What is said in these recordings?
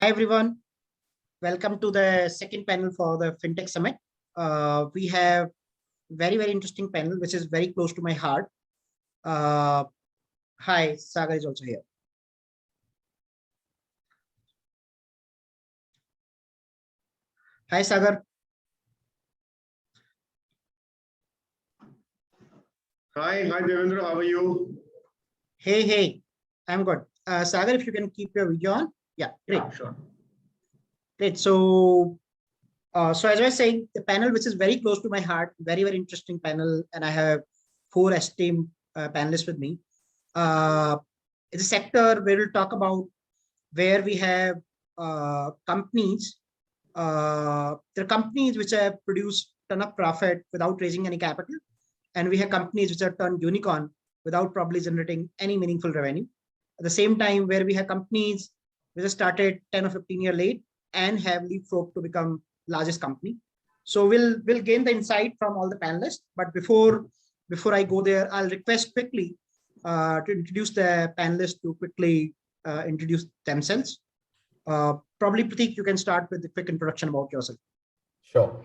Hi everyone, welcome to the second panel for the FinTech Summit. We have very interesting panel which is very close to my heart. Hi, Sagar is also here. Hi Sagar. Hi Devendra, how are you? Hey, I'm good. Sagar, if you can keep your video on. Yeah, great. Yeah, sure. Great. So as I was saying, the panel which is very close to my heart, very interesting panel, and I have four esteemed panelists with me. It's a sector where we'll talk about where we have companies. There are companies which have produced ton of profit without raising any capital, and we have companies which are turned unicorn without probably generating any meaningful revenue. At the same time, where we have companies which have started 10 or 15 years late and have leapfrogged to become largest company. So we'll gain the insight from all the panelists. But before I go there, I'll request quickly to introduce the panelists to quickly introduce themselves. Probably Pratik, you can start with a quick introduction about yourself. Sure.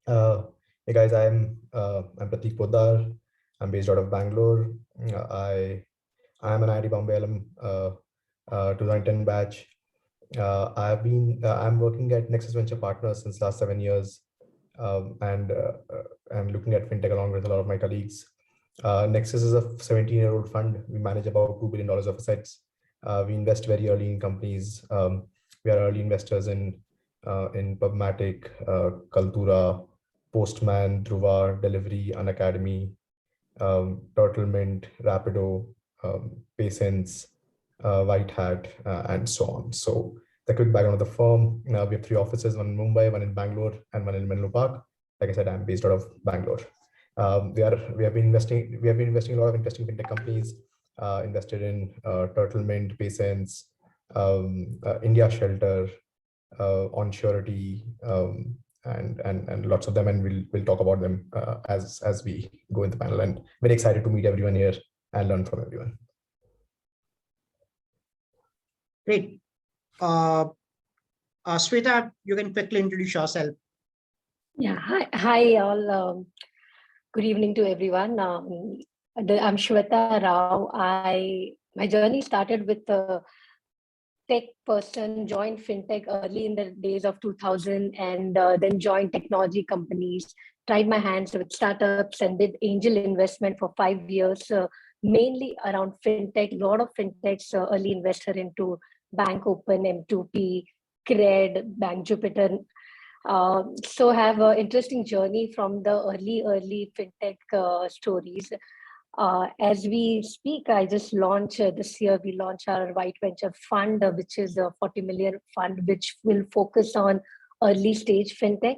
Hey guys, I'm Pratik Poddar. I'm based out of Bangalore. I am an IIT Bombay alum, 2010 batch. I'm working at Nexus Venture Partners since last 7 years, and looking at fintech along with a lot of my colleagues. Nexus is a 17-year-old fund. We manage about $2 billion of assets. We invest very early in companies. We are early investors in Pubmatic, Kaltura, Postman, Dhruva, Delivery, Unacademy, Turtlemint, Rapido, Paysense, White Hat, and so on. So the quick background of the firm: we have 3 offices, one in Mumbai, one in Bangalore, and one in Menlo Park. Like I said, I'm based out of Bangalore. We have been investing in a lot of interesting fintech companies. Invested in Turtlemint, Paysense, India Shelter, OnSurety, and lots of them, and we'll talk about them as we go in the panel. And very excited to meet everyone here and learn from everyone. Great. Sweta, you can quickly introduce yourself. Yeah, hi all. Good evening to everyone. I'm Sweta Rau. My journey started with a tech person, joined FinTech early in the days of 2000, and then joined technology companies, tried my hands with startups and did angel investment for 5 years, mainly around FinTech, a lot of FinTechs, early investor into Bank Open, M2P, Cred, Bank Jupiter. So have an interesting journey from the early FinTech stories. As we speak, I just launched this year, we launched our White Venture Fund, which is a 40 million fund, which will focus on early stage FinTech.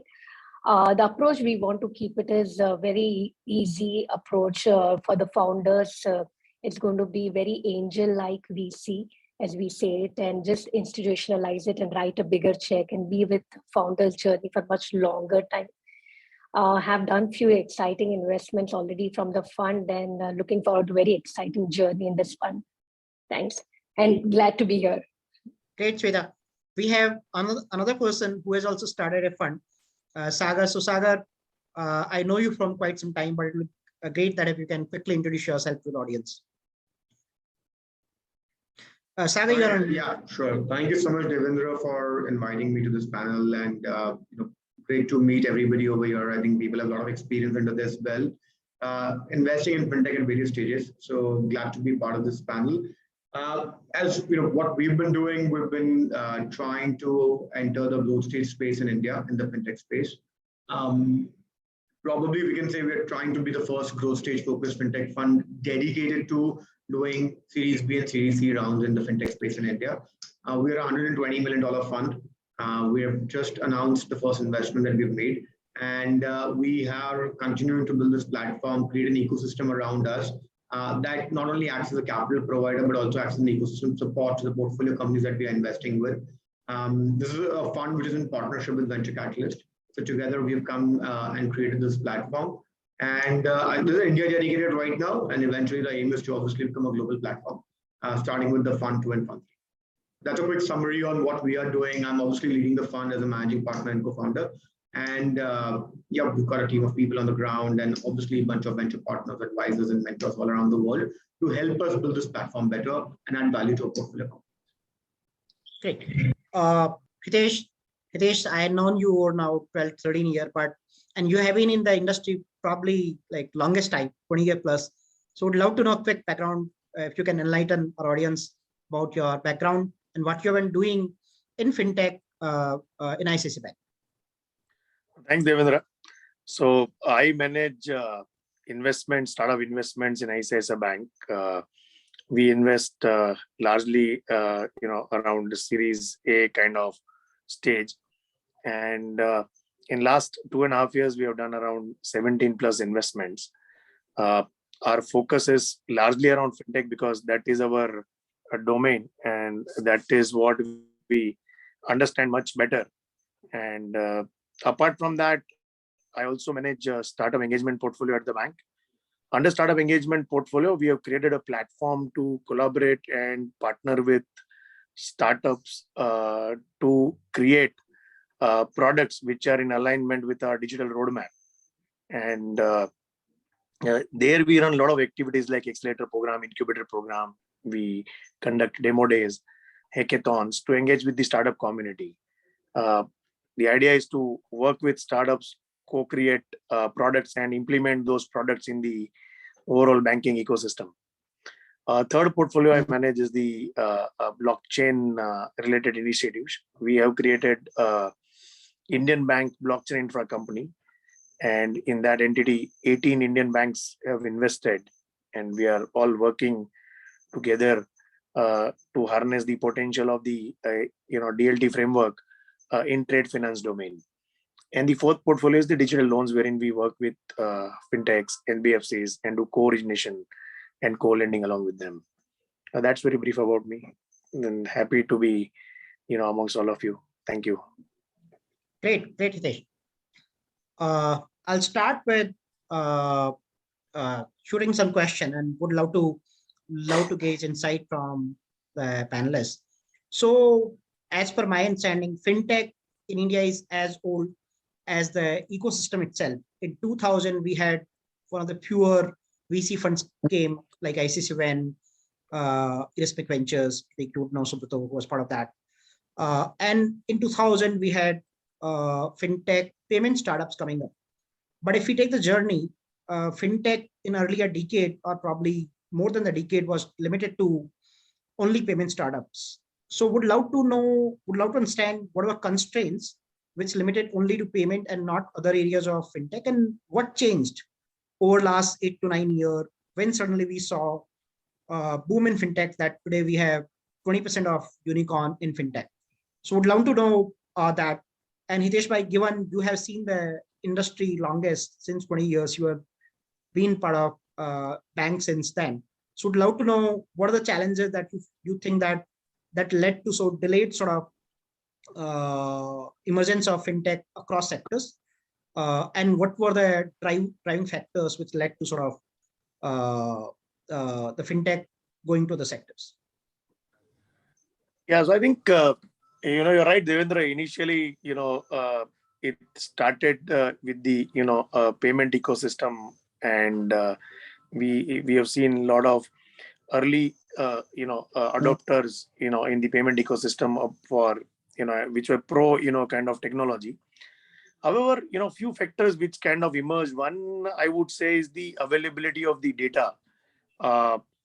The approach we want to keep it is a very easy approach for the founders. It's going to be very angel-like VC, as we say it, and just institutionalize it and write a bigger check and be with founders' journey for much longer time. Have done few exciting investments already from the fund, and looking forward to a very exciting journey in this fund. Thanks, and glad to be here. Great, Sweta. We have another person who has also started a fund, Sagar. So Sagar, I know you from quite some time, but it would be great that if you can quickly introduce yourself to the audience. Sagar, you're on. Yeah, sure. Thank you so much, Devendra, for inviting me to this panel, and great to meet everybody over here. I think people have a lot of experience under this belt, investing in fintech at various stages. So glad to be part of this panel. As you know, what we've been doing, we've been trying to enter the growth stage space in India, in the fintech space. Probably we can say we're trying to be the first growth stage focused fintech fund dedicated to doing Series B and Series C rounds in the fintech space in India. We're a $120 million fund. We have just announced the first investment that we've made, and we are continuing to build this platform, create an ecosystem around us that not only acts as a capital provider, but also acts as an ecosystem support to the portfolio companies that we are investing with. This is a fund which is in partnership with Venture Catalyst. So together we've come and created this platform. And this is India dedicated right now, and eventually the aim is to obviously become a global platform, starting with the Fund 2 and Fund 3. that's a quick summary on what we are doing. I'm obviously leading the fund as a managing partner and co-founder. And yeah, we've got a team of people on the ground and obviously a bunch of venture partners, advisors, and mentors all around the world to help us build this platform better and add value to our portfolio. Great. Hitesh, I had known you for now 12, 13 years, and you have been in the industry probably like longest time, 20 years plus. So would love to know a quick background, if you can enlighten our audience about your background and what you've been doing in FinTech in ICICI Bank. Thanks, Devendra. So I manage startup investments in ICICI Bank. We invest largely, around the Series A kind of stage. And in last 2.5 years, we have done around 17 plus investments. Our focus is largely around FinTech because that is our domain and that is what we understand much better. And apart from that, I also manage a startup engagement portfolio at the bank. Under startup engagement portfolio, we have created a platform to collaborate and partner with startups to create products which are in alignment with our digital roadmap. And there we run a lot of activities like accelerator program, incubator program. We conduct demo days, hackathons to engage with the startup community. The idea is to work with startups, co-create products and implement those products in the overall banking ecosystem. Third portfolio I manage is the blockchain related initiatives. We have created Indian Bank Blockchain Infra Company, and in that entity, 18 Indian banks have invested, and we are all working together to harness the potential of the DLT framework in trade finance domain. And the fourth portfolio is the digital loans, wherein we work with fintechs, NBFCs, and do co-origination and co-lending along with them. That's very brief about me. And happy to be, amongst all of you. Thank you. Great, Hitesh. I'll start with shooting some question and would love to gauge insight from the panelists. So, as per my understanding, FinTech in India is as old as the ecosystem itself. In 2000, we had one of the pure VC funds came like ICICI when Irrespec Ventures, Take Two, No Subrata was part of that. And in 2000, we had FinTech payment startups coming up. But if we take the journey, FinTech in earlier decade or probably more than the decade was limited to only payment startups. So would love to understand what are constraints which limited only to payment and not other areas of FinTech, and what changed over last 8 to 9 years when suddenly we saw boom in FinTech that today we have 20% of unicorn in FinTech. So would love to know that. And Hitesh bhai, given you have seen the industry longest since 20 years, you have been part of bank since then. So would love to know what are the challenges that you think that led to so delayed sort of emergence of FinTech across sectors, and what were the driving factors which led to sort of the FinTech going to the sectors? Yeah, so I think you're right, Devendra. Initially, it started with the payment ecosystem, and we have seen a lot of early adopters in the payment ecosystem for which were pro kind of technology. However, few factors which kind of emerged. One, I would say, is the availability of the data.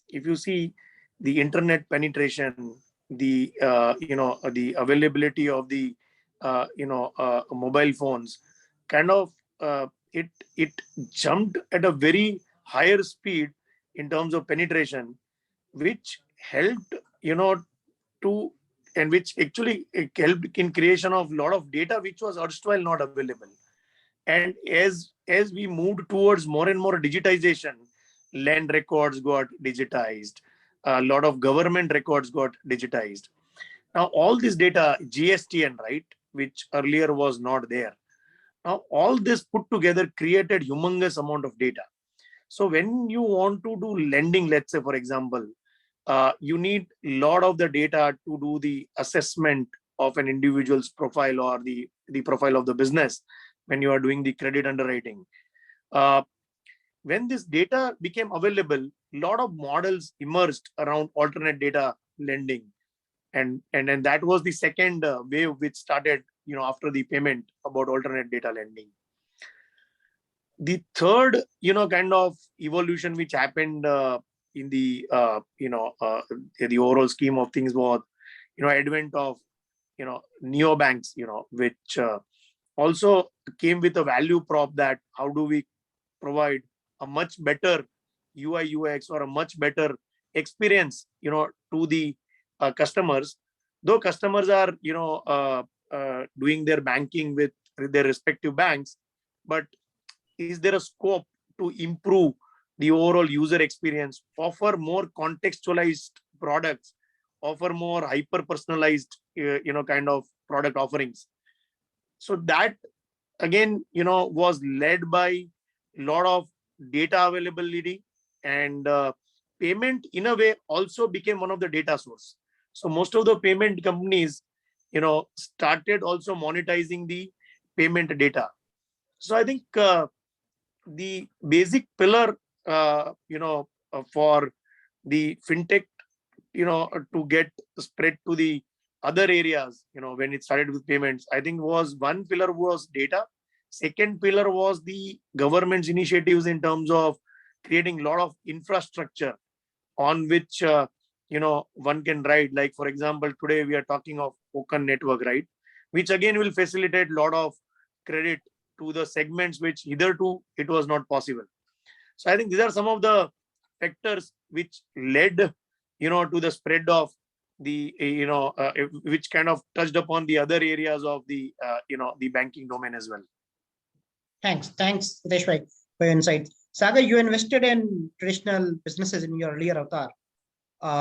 If you see the internet penetration, the the availability of the mobile phones, kind of it jumped at a very higher speed in terms of penetration, which helped to, and which actually helped in creation of a lot of data which was erstwhile not available. And as we moved towards more and more digitization, land records got digitized, a lot of government records got digitized. Now all this data, GSTN, right, which earlier was not there. Now all this put together created humongous amount of data. So when you want to do lending, let's say for example, you need a lot of the data to do the assessment of an individual's profile or the profile of the business when you are doing the credit underwriting. When this data became available, a lot of models emerged around alternate data lending. And then that was the second wave which started, after the payment about alternate data lending. The third, kind of evolution which happened in the, the overall scheme of things was, advent of, neobanks, which also came with a value prop that how do we provide a much better UI UX or a much better experience, to the customers, though customers are, doing their banking with their respective banks, but is there a scope to improve the overall user experience, offer more contextualized products, offer more hyper personalized, kind of product offerings? So that again, was led by a lot of data availability, and payment in a way also became one of the data source. So most of the payment companies, started also monetizing the payment data. So I think the basic pillar, for the fintech, to get spread to the other areas, when it started with payments, I think was one pillar was data. Second pillar was the government's initiatives in terms of creating a lot of infrastructure on which, one can ride. Like, for example, today we are talking of Open Network, right? Which again will facilitate a lot of credit to the segments which hitherto it was not possible. So I think these are some of the factors which led, to the spread of the, which kind of touched upon the other areas of the, the banking domain as well. Thanks, Hitesh bhai, for your insight. Sagar, you invested in traditional businesses in your earlier avatar.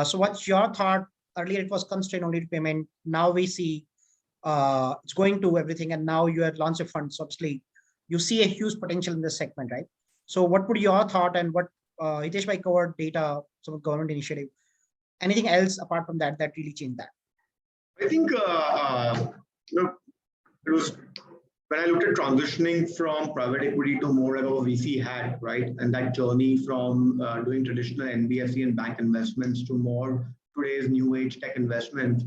So what's your thought? Earlier it was constrained only to payment. Now we see it's going to everything, and now you have launched a fund. So obviously you see a huge potential in this segment, right? So what would your thought, and what Hitesh bhai covered data, some government initiative, anything else apart from that that really changed that? I think it was when I looked at transitioning from private equity to more of a VC hat, right? And that journey from doing traditional NBFC and bank investments to more today's new age tech investments.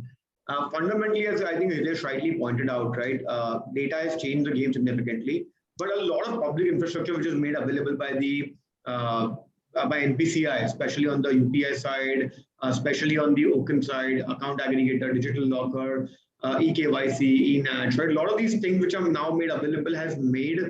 Fundamentally, as I think Hitesh rightly pointed out, right? Data has changed the game significantly, but a lot of public infrastructure which is made available by the by NPCI, especially on the UPI side, especially on the Open side, account aggregator, digital locker, eKYC, eNACH, right? A lot of these things which are now made available has made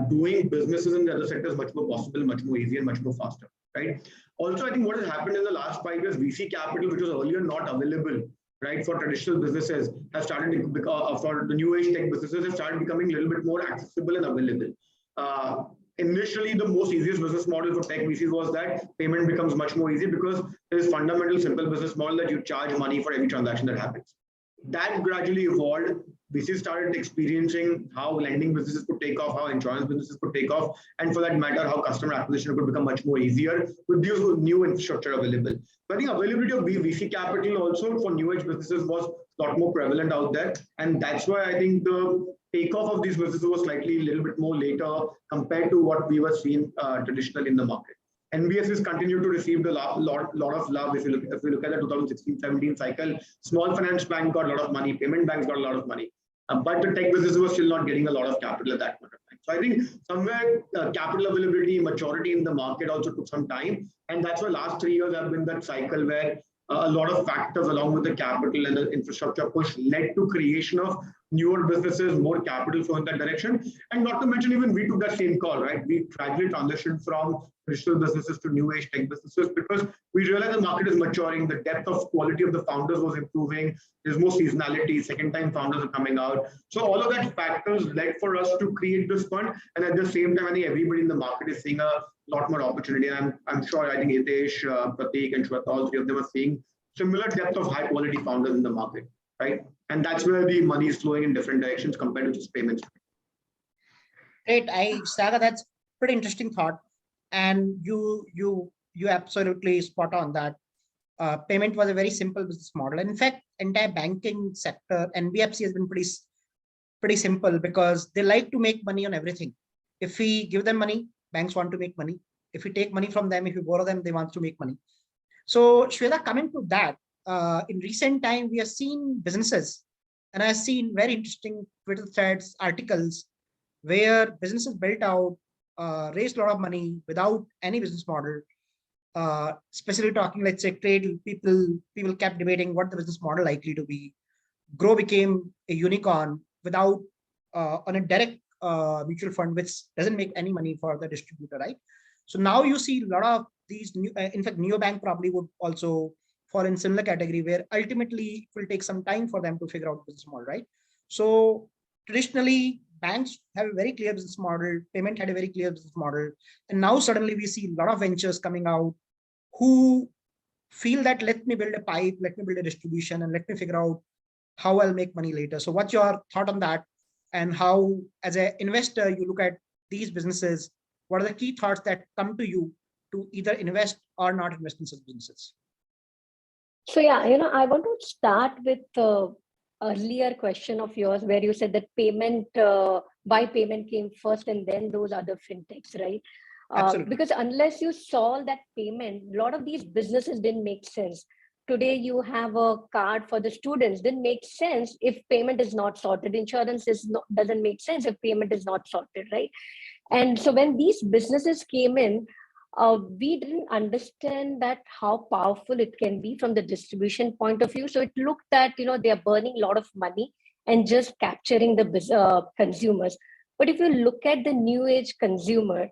doing businesses in the other sectors much more possible, much more easy, and much more faster, right? Also, I think what has happened in the last 5 years, VC capital, which was earlier not available, right, for traditional businesses, has started to become, for the new age tech businesses, have started becoming a little bit more accessible and available. Initially, the most easiest business model for tech VCs was that payment becomes much more easy because there is fundamental simple business model that you charge money for every transaction that happens. That gradually evolved. VCs started experiencing how lending businesses could take off, how insurance businesses could take off, and for that matter, how customer acquisition could become much more easier with this new infrastructure available. So I think availability of VC capital also for new age businesses was a lot more prevalent out there, and that's why I think the takeoff of these businesses was slightly a little bit more later compared to what we were seeing traditionally in the market. NBFCs continue to receive a lot of love. If we look at the 2016-17 cycle, small finance bank got a lot of money, payment banks got a lot of money, but the tech businesses were still not getting a lot of capital at that point of time. So I think somewhere capital availability, maturity in the market also took some time, and that's why last 3 years have been that cycle where a lot of factors along with the capital and the infrastructure push led to creation of newer businesses, more capital flow in that direction. And not to mention, even we took that same call, right? We gradually transitioned from traditional businesses to new age tech businesses because we realized the market is maturing, the depth of quality of the founders was improving, there's more seasonality, second time founders are coming out. So all of that factors led for us to create this fund. And at the same time, I think everybody in the market is seeing a lot more opportunity. And I'm sure, I think Hitesh, Pratik, and Sweta, all three of them are seeing similar depth of high quality founders in the market, right? And that's where the money is flowing in different directions compared to just payments. Great, Saga, that's pretty interesting thought, and you absolutely spot on that. payment was a very simple business model. And in fact, entire banking sector, NBFC has been pretty simple because they like to make money on everything. If we give them money, banks want to make money. If we take money from them, if we borrow them, they want to make money. So Sweta, coming to that, in recent time, we have seen businesses, and I've seen very interesting Twitter threads, articles, where businesses built out, raised a lot of money without any business model. Especially talking, let's say, trade, people kept debating what the business model likely to be. Grow became a unicorn without on a direct mutual fund, which doesn't make any money for the distributor, right? So now you see a lot of these new, in fact, neobank probably would also fall in similar category, where ultimately it will take some time for them to figure out business model, right? So traditionally, banks have a very clear business model, payment had a very clear business model, and now suddenly we see a lot of ventures coming out who feel that let me build a pipe, let me build a distribution, and let me figure out how I'll make money later. So what's your thought on that? And how, as an investor, you look at these businesses? What are the key thoughts that come to you to either invest or not invest in such businesses? So yeah, I want to start with the earlier question of yours where you said that payment, why payment came first and then those other fintechs, right? Because unless you solve that payment, a lot of these businesses didn't make sense. Today you have a card for the students, didn't make sense if payment is not sorted. Insurance doesn't make sense if payment is not sorted, right? And so when these businesses came in, we didn't understand that how powerful it can be from the distribution point of view. So it looked at, they are burning a lot of money and just capturing the consumers. But if you look at the new age consumer,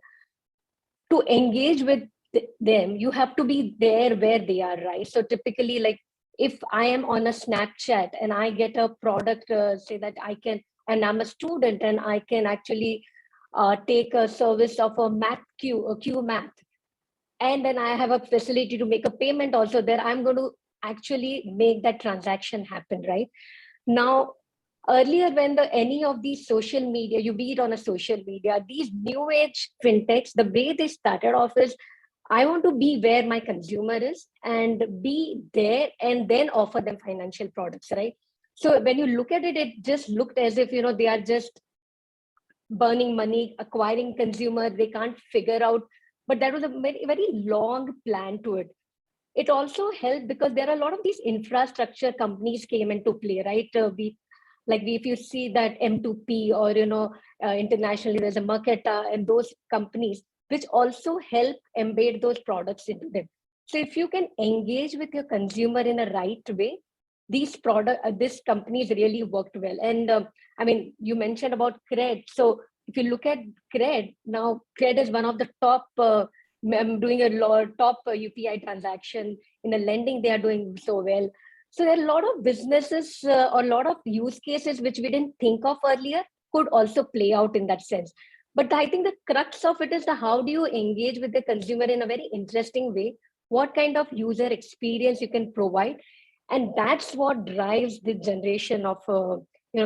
to engage with them, you have to be there where they are, right? So typically, like if I am on a Snapchat and I get a product, say that I can, and I'm a student and I can actually take a service of a Q math, and then I have a facility to make a payment also there, I'm going to actually make that transaction happen, right? Now, earlier when any of these social media, you be it on a social media, these new age fintechs, the way they started off is, I want to be where my consumer is and be there and then offer them financial products, right? So when you look at it, it just looked as if, they are just burning money, acquiring consumer, they can't figure out, but that was a very, very long plan to it. It also helped because there are a lot of these infrastructure companies came into play, right? If you see that M2P or, internationally, there's a Marketa and those companies, which also help embed those products into them. So if you can engage with your consumer in a right way, these companies really worked well. And you mentioned about cred. So if you look at cred, now cred is one of the top, doing a lot top UPI transaction in the lending, they are doing so well. So there are a lot of businesses or a lot of use cases which we didn't think of earlier could also play out in that sense. But I think the crux of it is how do you engage with the consumer in a very interesting way? What kind of user experience you can provide? And that's what drives the generation of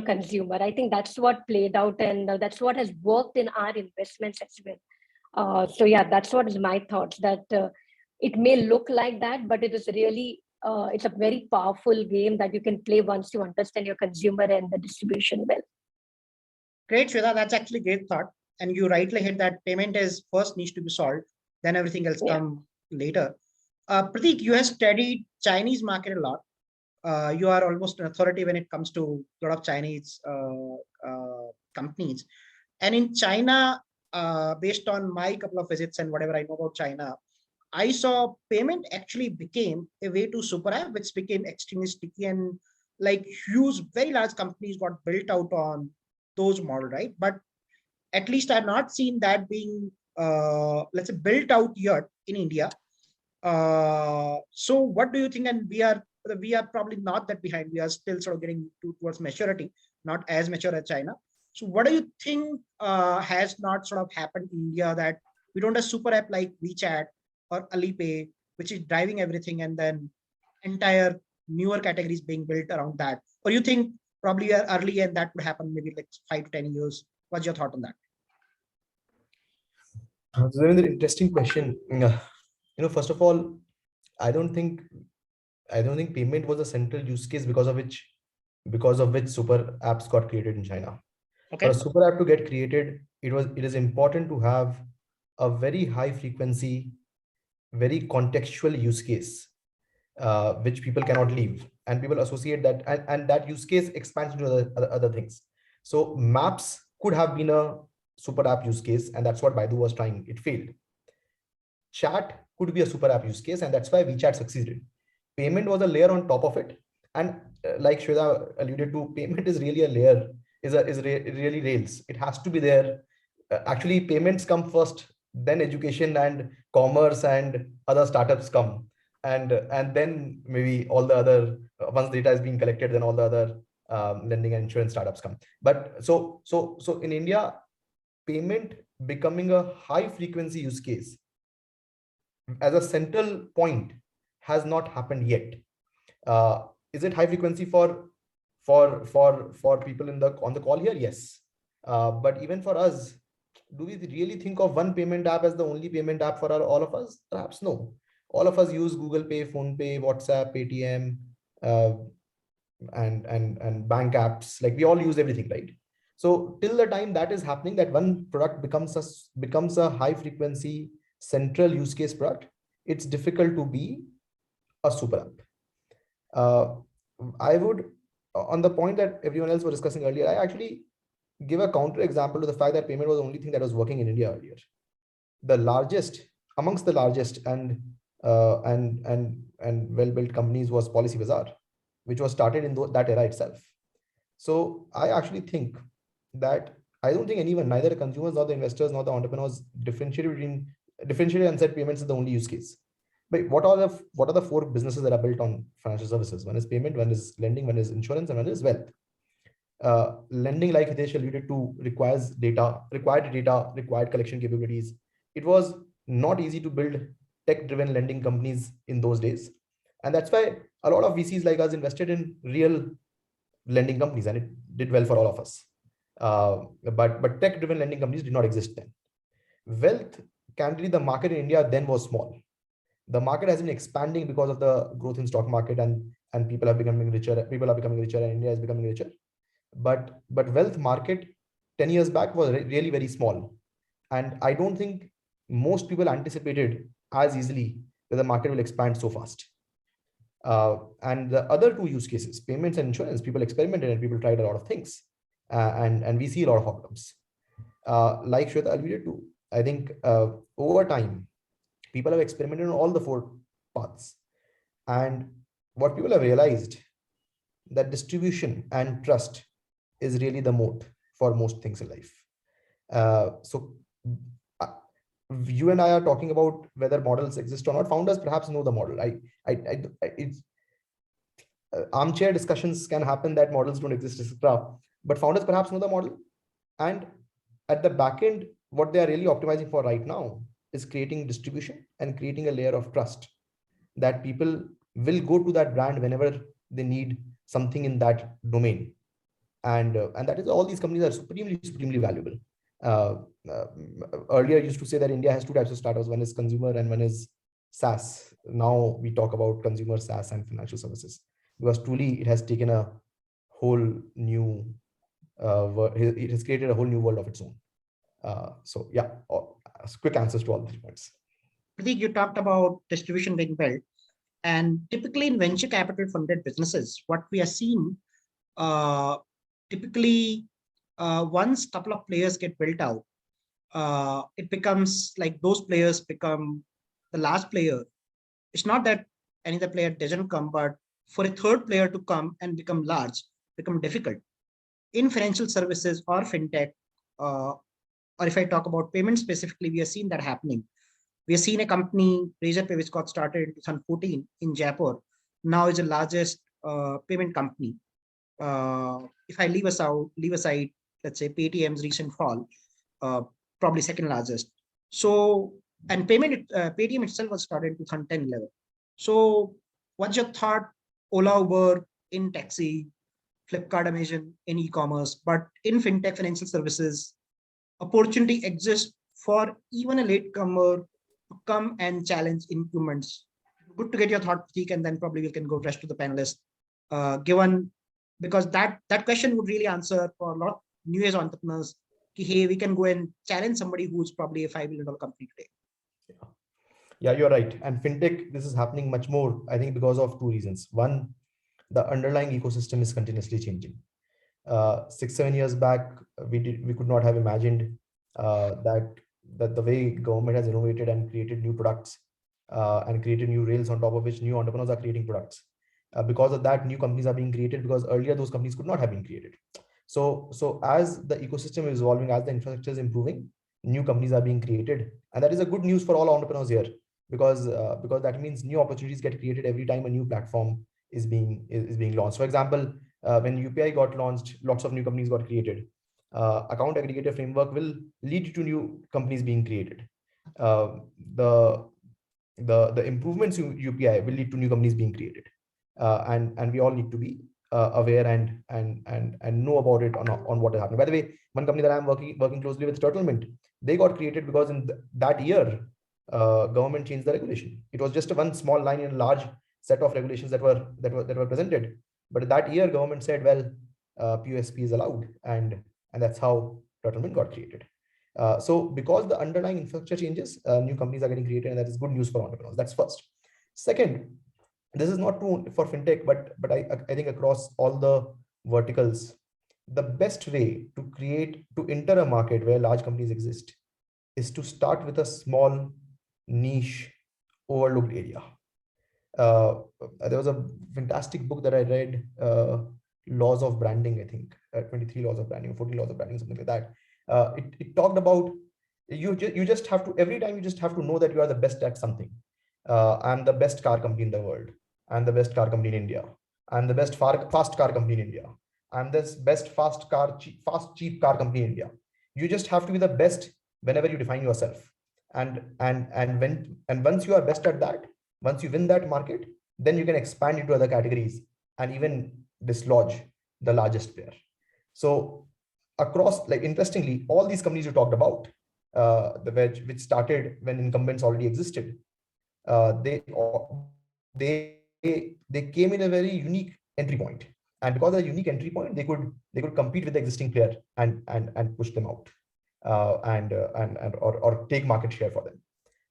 consumer. I think that's what played out, and that's what has worked in our investments as well. So yeah, that's what is my thoughts, that it may look like that, but it is really, it's a very powerful game that you can play once you understand your consumer and the distribution well. Great, Sweta, that's actually a great thought. And you rightly hit that payment is first needs to be solved, then everything else come later. Pratik, you have studied Chinese market a lot. You are almost an authority when it comes to a lot of Chinese companies. And in China, based on my couple of visits and whatever I know about China, I saw payment actually became a way to super app, which became extremely sticky, and like huge, very large companies got built out on those model, right? But at least I've not seen that being, let's say, built out yet in India. So what do you think? And we are probably not that behind. We are still sort of getting towards maturity, not as mature as China. So what do you think has not sort of happened in India, that we don't have super app like WeChat or Alipay, which is driving everything, and then entire newer categories being built around that? Or you think probably we are early and that would happen maybe like 5 to 10 years? What's your thought on that? That's a very interesting question. First of all, I don't think I don't think payment was a central use case because of which super apps got created in China. Okay. For a super app to get created, it is important to have a very high frequency, very contextual use case, which people cannot leave, and people associate that, and that use case expands into other things. So maps could have been a super app use case, and that's what Baidu was trying. It failed. Chat could be a super app use case, and that's why WeChat succeeded. Payment was a layer on top of it, and like Sweta alluded to, payment is really a layer, really rails. It has to be there. Actually, payments come first, then education and commerce and other startups come, and then maybe all the other, once data is being collected, then all the other lending and insurance startups come. But so in India, payment becoming a high frequency use case as a central point has not happened yet. Is it high frequency for people on the call here? Yes. But even for us, do we really think of one payment app as the only payment app for all of us? Perhaps no. All of us use Google Pay, Phone Pay, WhatsApp, Paytm, and bank apps. Like, we all use everything, right? So till the time that is happening, that one product becomes a high frequency central use case product, it's difficult to be a super app. I would, on the point that everyone else was discussing earlier, I actually give a counter example to the fact that payment was the only thing that was working in India earlier. The largest, amongst the largest and well-built companies was Policy Bazaar, which was started in that era itself. So I actually think that I don't think anyone, neither the consumers nor the investors nor the entrepreneurs, differentiated and said payments is the only use case. But what are the four businesses that are built on financial services? One is payment, one is lending, one is insurance, and one is wealth. Lending, like Hitesh alluded to, required data, required collection capabilities. It was not easy to build tech-driven lending companies in those days. And that's why a lot of VCs like us invested in real lending companies, and it did well for all of us. But tech-driven lending companies did not exist then. Wealth, candidly, the market in India then was small. The market has been expanding because of the growth in stock market, and people are becoming richer. People are becoming richer, and India is becoming richer. But wealth market 10 years back was really very small, and I don't think most people anticipated as easily that the market will expand so fast. And the other two use cases, payments and insurance, people experimented and people tried a lot of things, and we see a lot of outcomes. Like Sweta alluded to, I think over time, people have experimented on all the four paths. And what people have realized, that distribution and trust is really the moat for most things in life. So you and I are talking about whether models exist or not. Founders perhaps know the model. It's armchair discussions can happen that models don't exist, etc. But founders perhaps know the model. And at the back end, what they are really optimizing for right now is creating distribution and creating a layer of trust that people will go to that brand whenever they need something in that domain. And that is, all these companies are supremely valuable. Earlier I used to say that India has two types of startups. One is consumer and one is SaaS. Now we talk about consumer, SaaS, and financial services, because truly it has taken a whole new, it has created a whole new world of its own. So yeah, quick answers to all these points. Pratik, you talked about distribution being built, and typically in venture capital funded businesses, what we are seeing, typically once a couple of players get built out, it becomes like those players become the last player. It's not that any other player doesn't come, but for a third player to come and become large, become difficult. In financial services or FinTech, or if I talk about payments specifically, we are seeing that happening. We have seen a company, Razorpay, which got started in 2014 in Jaipur, now is the largest payment company. If I leave aside, let's say Paytm's recent fall, probably second largest. So, and Paytm itself was started in 2010-11. So what's your thought? Ola, Uber in taxi, Flipkart, Amazon in e-commerce, but in FinTech financial services, opportunity exists for even a latecomer to come and challenge incumbents good to get your thought, Pratik, and then probably we can go rest to the panelists. Because that question would really answer for a lot of new age entrepreneurs. Hey, we can go and challenge somebody who's probably a $5 billion company today. Yeah, you're right. And fintech, this is happening much more, I think, because of two reasons. One, the underlying ecosystem is continuously changing. 6-7 years back, we could not have imagined that the way government has innovated and created new products and created new rails on top of which new entrepreneurs are creating products. Because of that, new companies are being created, because earlier those companies could not have been created. So as the ecosystem is evolving, as the infrastructure is improving, new companies are being created, and that is a good news for all entrepreneurs here, because that means new opportunities get created every time a new platform is being launched. For example, when UPI got launched, lots of new companies got created. Account aggregator framework will lead to new companies being created. The improvements in UPI will lead to new companies being created, and we all need to be aware and know about it on what is happening. By the way, one company that I'm working closely with, Turtlemint, they got created because in that year, government changed the regulation. It was just one small line in a large set of regulations that were presented. But that year, government said, well, POSP is allowed, and that's how Turtlemint got created. So because the underlying infrastructure changes, new companies are getting created, and that is good news for entrepreneurs. That's first. Second, this is not true for fintech, but I think across all the verticals, the best way to enter a market where large companies exist is to start with a small niche overlooked area. There was a fantastic book that I read, Laws of Branding, I think 23 laws of branding, 14 laws of branding, something like that. It talked about you just have to, every time you just have to know that you are the best at something. I'm the best car company in the world. I'm the best car company in India. I'm the best fast car company in India. I'm the best fast cheap car company in India. You just have to be the best whenever you define yourself. And once you are best at that, once you win that market, then you can expand into other categories and even dislodge the largest player. So across, like, interestingly, all these companies you talked about, which started when incumbents already existed, they came in a very unique entry point, and because of the unique entry point, they could compete with the existing player and push them out, or take market share for them.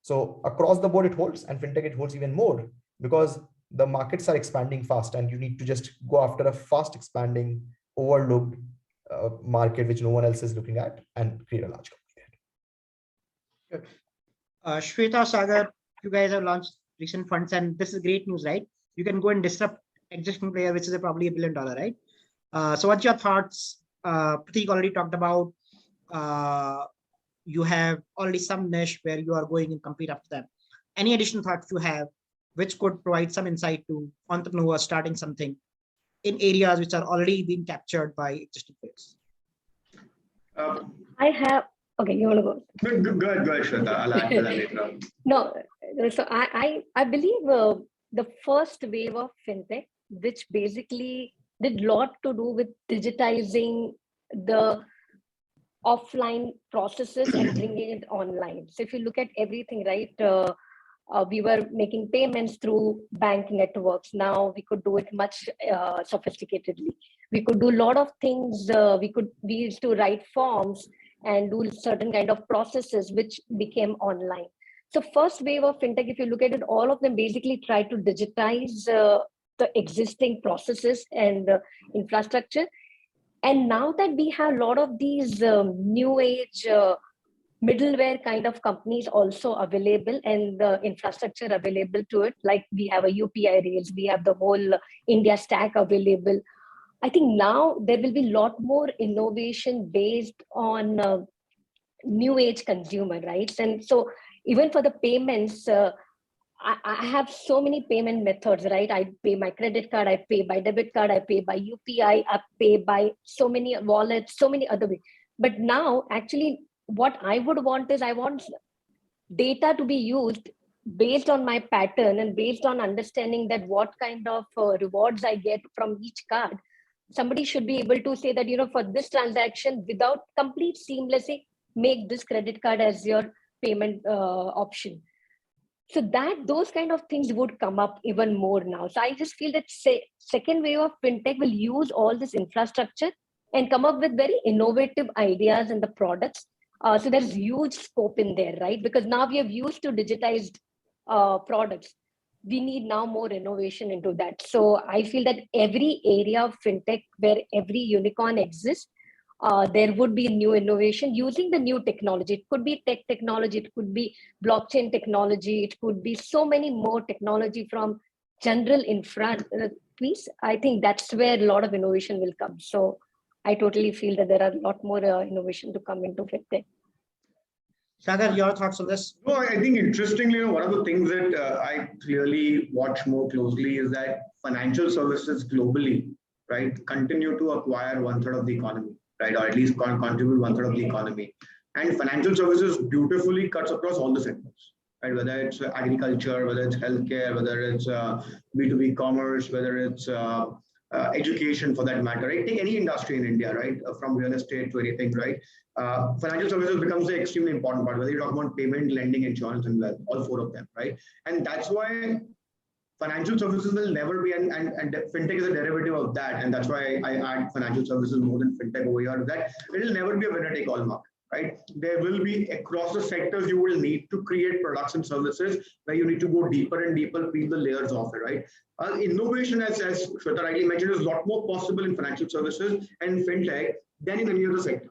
So across the board it holds, and fintech it holds even more, because the markets are expanding fast, and you need to just go after a fast expanding, overlooked market which no one else is looking at, and create a large company there. Sweta, Sagar, you guys have launched recent funds, and this is great news, right? You can go and disrupt existing player, which is probably $1 billion, right? So what's your thoughts? Pratik already talked about, you have already some niche where you are going and compete after them. Any additional thoughts you have, which could provide some insight to entrepreneurs starting something in areas which are already being captured by existing players? I have, okay, you want to go? Go ahead, Shweta. I'll add to that later on. No, so I believe the first wave of fintech, which basically did a lot to do with digitizing the offline processes and bringing it online. So if you look at everything, right, we were making payments through bank networks. Now we could do it much sophisticatedly. We could do a lot of things. We used to write forms and do certain kind of processes which became online. So first wave of fintech, if you look at it, all of them basically try to digitize the existing processes and infrastructure. And now that we have a lot of these new age middleware kind of companies also available, and the infrastructure available to it, like we have a UPI rails, we have the whole India stack available. I think now there will be a lot more innovation based on new age consumer rights. And so even for the payments, I have so many payment methods, right? I pay my credit card, I pay by debit card, I pay by UPI, I pay by so many wallets, so many other ways. But now actually what I would want is, I want data to be used based on my pattern and based on understanding that what kind of rewards I get from each card. Somebody should be able to say that, you know, for this transaction, without complete seamlessly, make this credit card as your payment option. So that those kind of things would come up even more now. So I just feel that second wave of fintech will use all this infrastructure and come up with very innovative ideas and the products. So there's huge scope in there, right? Because now we have used to digitized products. We need now more innovation into that. So I feel that every area of fintech where every unicorn exists, there would be new innovation using the new technology. It could be tech technology, it could be blockchain technology, it could be so many more technology from general infra piece. I think that's where a lot of innovation will come. So I totally feel that there are a lot more innovation to come into fintech. Sagar, your thoughts on this? No, I think interestingly, one of the things that I clearly watch more closely is that financial services globally, right, continue to acquire 1/3 of the economy, right, or at least contribute 1/3 of the economy. And financial services beautifully cuts across all the sectors, right? Whether it's agriculture, whether it's healthcare, whether it's B2B commerce, whether it's education for that matter, right? Take any industry in India, right? From real estate to anything, right? Financial services becomes an extremely important part, whether you talk about payment, lending, insurance, and wealth, all four of them, right? And that's why financial services will never be, and fintech is a derivative of that. And that's why I add financial services more than fintech over here, that it will never be a winner take all market, right? There will be across the sectors, you will need to create products and services where you need to go deeper and deeper, peel the layers of it, right? Innovation, as Sweta rightly mentioned, is a lot more possible in financial services and fintech than in any other sector.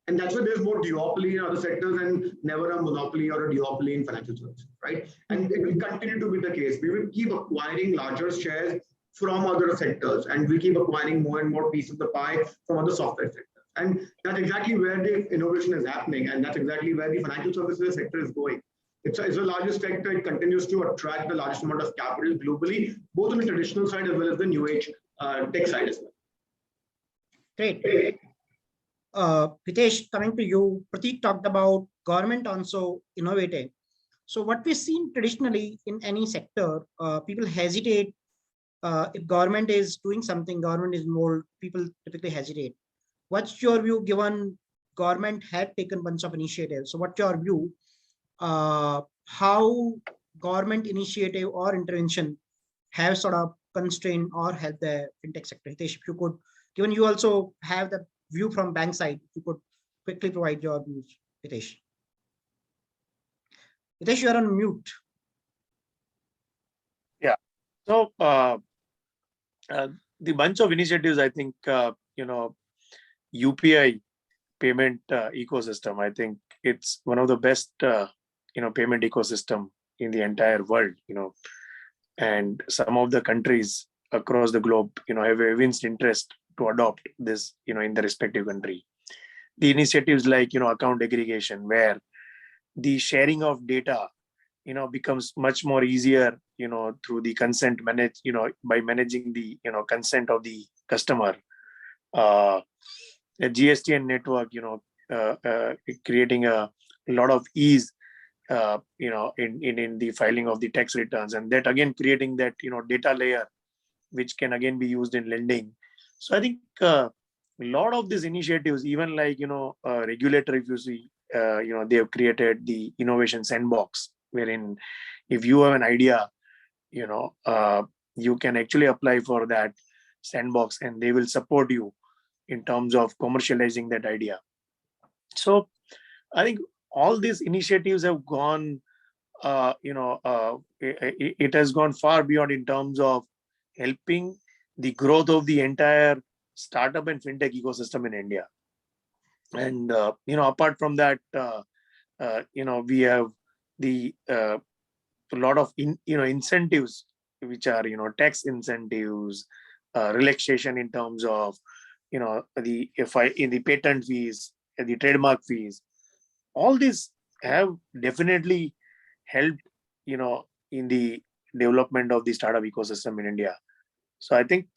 And that's why there's more duopoly in other sectors and never a monopoly or a duopoly in financial services, right? And it will continue to be the case. We will keep acquiring larger shares from other sectors, and we keep acquiring more and more pieces of the pie from other software sectors. And that's exactly where the innovation is happening, and that's exactly where the financial services sector is going. It's the largest sector. It continues to attract the largest amount of capital globally, both on the traditional side as well as the new age tech side as well. Great. Hitesh, coming to you, Pratik talked about government also innovating. So what we've seen traditionally in any sector, people hesitate. If government is doing something, government is involved, people typically hesitate. What's your view, given government had taken a bunch of initiatives? So what's your view, how government initiative or intervention have sort of constrained or helped the fintech sector? Hitesh, if you could, given you also have the view from bank side, you could quickly provide your views, Hitesh. Hitesh, you are on mute. Yeah. So the bunch of initiatives, I think, UPI payment ecosystem, I think it's one of the best, payment ecosystem in the entire world, and some of the countries across the globe, have evinced interest to adopt this, in the respective country. The initiatives like, account aggregation, where the sharing of data, becomes much more easier, through the consent by managing the, consent of the customer. A GSTN network, creating a lot of ease, in the filing of the tax returns, and that again creating that, data layer, which can again be used in lending. So I think a lot of these initiatives, even like, regulator, if you see, they have created the innovation sandbox, wherein if you have an idea, you can actually apply for that sandbox and they will support you in terms of commercializing that idea. So I think all these initiatives have gone, it has gone far beyond in terms of helping the growth of the entire startup and fintech ecosystem in India. And, apart from that, we have the a lot of incentives, which are, tax incentives, relaxation in terms of, the patent fees, the trademark fees. All these have definitely helped, in the development of the startup ecosystem in India. So I think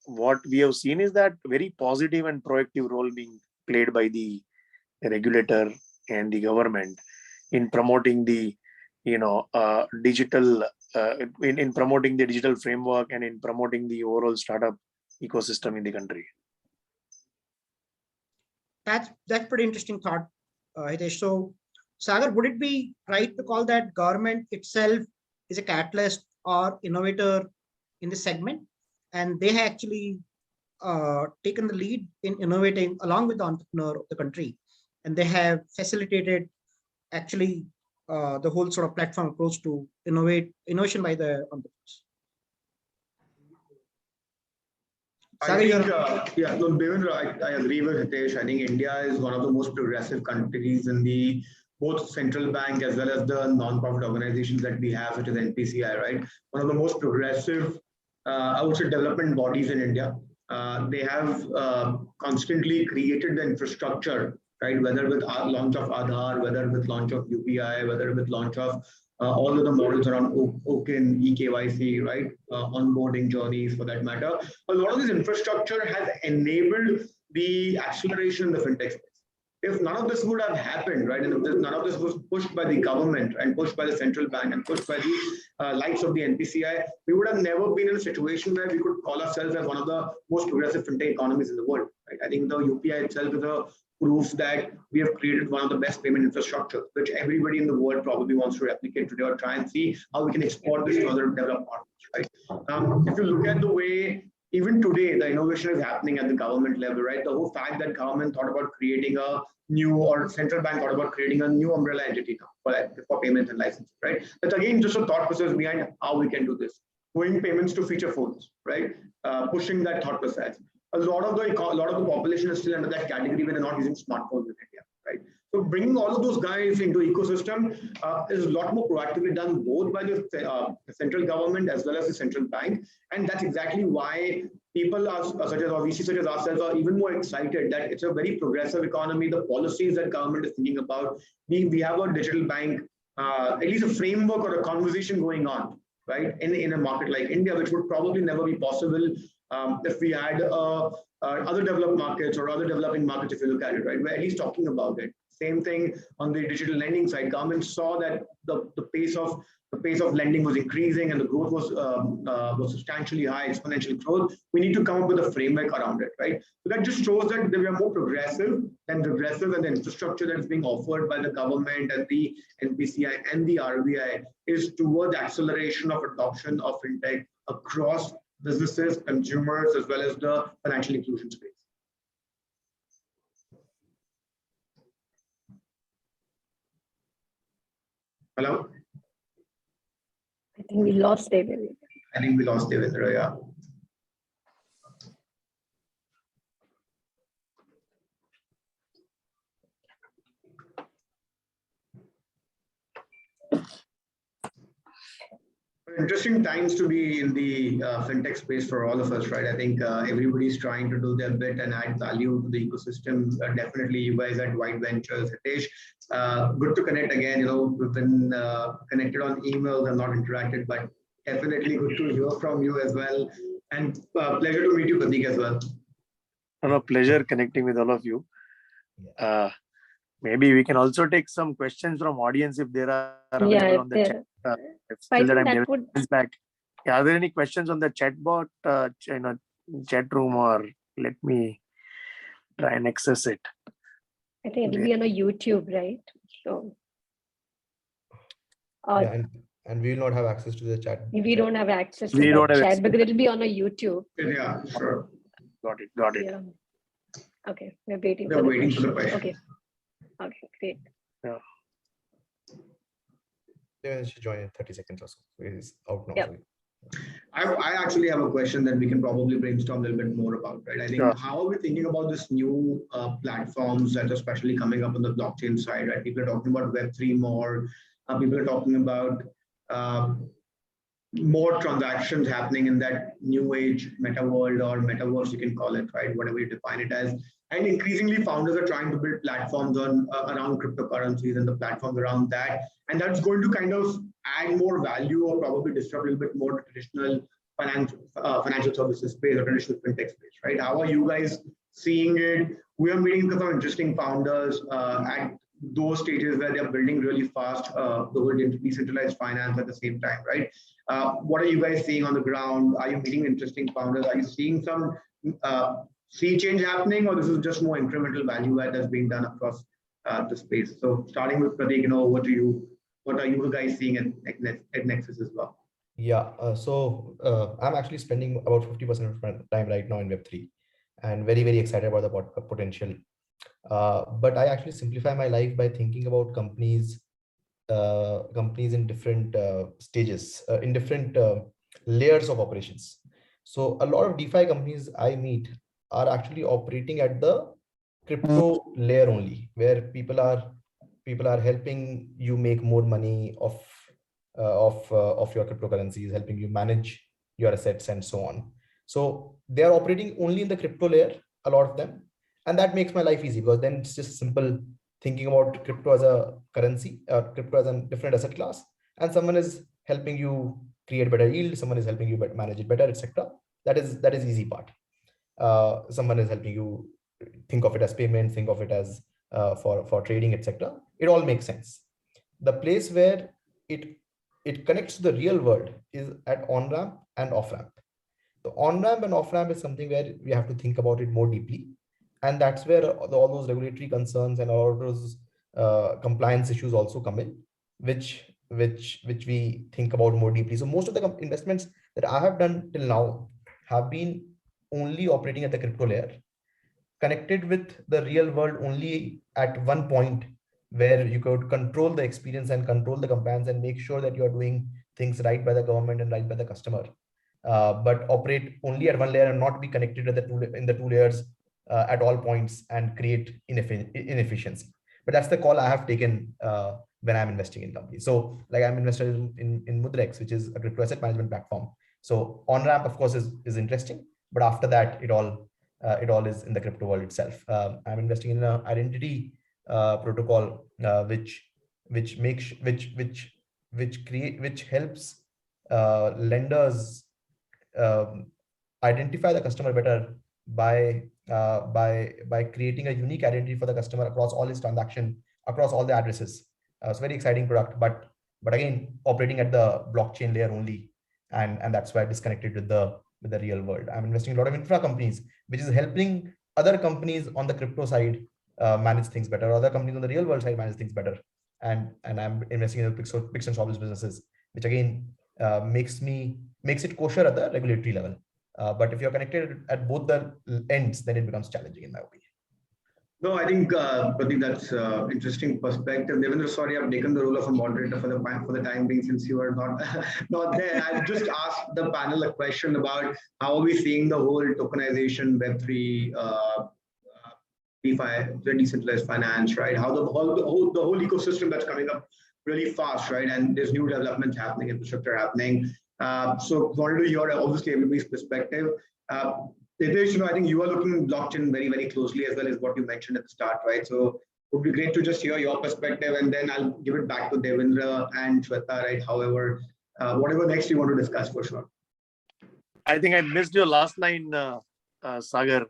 what we have seen is that very positive and proactive role being played by the regulator and the government in promoting the, digital, in promoting the digital framework and in promoting the overall startup ecosystem in the country. That's pretty interesting thought, Hitesh. So Sagar, would it be right to call that government itself is a catalyst or innovator in this segment? And they have actually taken the lead in innovating along with the entrepreneur of the country. And they have facilitated actually the whole sort of platform approach to innovation by the entrepreneurs. I think, yeah, no, Devendra, I agree with Hitesh. I think India is one of the most progressive countries in the both central bank as well as the non-profit organizations that we have, such as NPCI, right? One of the most progressive, I would say, development bodies in India. They have constantly created the infrastructure, right? Whether with launch of Aadhaar, whether with launch of UPI, whether with launch of all of the models around OKIN, eKYC, right? Onboarding journeys for that matter. A lot of this infrastructure has enabled the acceleration in the fintech space. If none of this would have happened, right, and if none of this was pushed by the government and pushed by the central bank and pushed by the likes of the NPCI, we would have never been in a situation where we could call ourselves as one of the most progressive fintech economies in the world. Right? I think the UPI itself is a proof that we have created one of the best payment infrastructure, which everybody in the world probably wants to replicate today or try and see how we can export this to other developed markets, right? If you look at the way even today the innovation is happening at the government level, right? The whole fact that government thought about creating a new, or central bank thought about creating a new umbrella entity now for payments and licensing, right? That's again just a thought process behind how we can do this. Going payments to feature phones, right? Pushing that thought process. A lot of the population is still under that category where they're not using smartphones in India, right? So bringing all of those guys into ecosystem is a lot more proactively done both by the central government as well as the central bank, and that's exactly why people are such as, or VC such as ourselves, are even more excited that it's a very progressive economy. The policies that government is thinking about, we have a digital bank, at least a framework or a conversation going on, right? In a market like India, which would probably never be possible if we had other developed markets or other developing markets, if you look at it, right? We're at least talking about it. Same thing on the digital lending side. Government saw that the pace of lending was increasing and the growth was substantially high, exponential growth. We need to come up with a framework around it, right? So that just shows that we are more progressive than regressive, and the infrastructure that is being offered by the government and the NPCI and the RBI is towards acceleration of adoption of fintech across businesses, consumers, as well as the financial inclusion space. Hello? I think we lost Devendra. I think we lost Devendra, yeah. Interesting times to be in the fintech space for all of us, right? I think everybody's trying to do their bit and add value to the ecosystem. Definitely, you guys at White Ventures, Hitesh, good to connect again. You know, we've been connected on emails and not interacted, but definitely good to hear from you as well. And pleasure to meet you, Pratik, as well. A pleasure connecting with all of you. Maybe we can also take some questions from audience if there are available on the chat. Are there any questions on the chat bot, chat room, or let me try and access it? I think it will be on a YouTube, right? So, yeah, and we will not have access to the chat. We don't have access to the chat because it will be on a YouTube. Yeah, sure. Got it. Yeah. Okay, we're waiting. We're waiting for the question. Okay, great. Yeah. Yeah, she joined in 30 seconds or so. It is out now. Yep. I actually have a question that we can probably brainstorm a little bit more about, right? I think how are we thinking about this new platforms that are especially coming up on the blockchain side, right? People are talking about Web3 more. People are talking about more transactions happening in that new age meta world or metaverse, you can call it, right? Whatever you define it as. And increasingly, founders are trying to build platforms on around cryptocurrencies and the platforms around that. And that's going to kind of add more value or probably disrupt a little bit more traditional financial services space or traditional fintech space, right? How are you guys seeing it? We are meeting some interesting founders at those stages where they're building really fast, the whole decentralized finance at the same time, right? What are you guys seeing on the ground? Are you meeting interesting founders? Are you seeing some sea change happening, or this is just more incremental value add that's being done across the space. So starting with Pratik, over to you. What are you guys seeing at Nexus as well? Yeah, I'm actually spending about 50% of my time right now in Web3 and very, very excited about the potential. But I actually simplify my life by thinking about companies in different stages, in different layers of operations. So a lot of DeFi companies I meet are actually operating at the crypto layer only, where people are helping you make more money of your cryptocurrencies, helping you manage your assets and so on. So they are operating only in the crypto layer, a lot of them, and that makes my life easy because then it's just simple thinking about crypto as a currency, crypto as a different asset class, and someone is helping you create better yield, someone is helping you manage it better, etc. That is easy part. Someone is helping you think of it as payment, think of it as for trading, etc. It all makes sense. The place where it connects to the real world is at on ramp and off ramp. The on ramp and off ramp is something where we have to think about it more deeply, and that's where all those regulatory concerns and all those compliance issues also come in, which we think about more deeply. So most of the investments that I have done till now have been only operating at the crypto layer, connected with the real world only at one point where you could control the experience and control the compliance and make sure that you are doing things right by the government and right by the customer. But operate only at one layer and not be connected to the two layers at all points and create inefficiency. But that's the call I have taken when I'm investing in companies. So like I'm invested in Mudrex, which is a crypto asset management platform. So on ramp, of course, is interesting, but after that, it all is in the crypto world itself. I'm investing in an identity protocol which helps lenders identify the customer better by creating a unique identity for the customer across all his transaction, across all the addresses. It's a very exciting product, but again, operating at the blockchain layer only, and that's why disconnected with the real world. I'm investing in a lot of infra companies, which is helping other companies on the crypto side manage things better, other companies on the real world side manage things better, and I'm investing in the picks and shovels businesses, which again makes it kosher at the regulatory level. But if you're connected at both the ends, then it becomes challenging, in my opinion. No, I think that's interesting perspective. Devendra, sorry, I've taken the role of a moderator for the time being, since you are not not there. I've just asked the panel a question about how are we seeing the whole tokenization, Web3, DeFi, the decentralized finance, right? How the whole ecosystem that's coming up really fast, right? And there's new developments happening, infrastructure happening. So wanted to hear obviously everybody's perspective. Hitesh, I think you are looking at blockchain very, very closely, as well as what you mentioned at the start, right? So it would be great to just hear your perspective, and then I'll give it back to Devendra and Sweta, right? However, whatever next you want to discuss, for sure. I think I missed your last line, Sagar.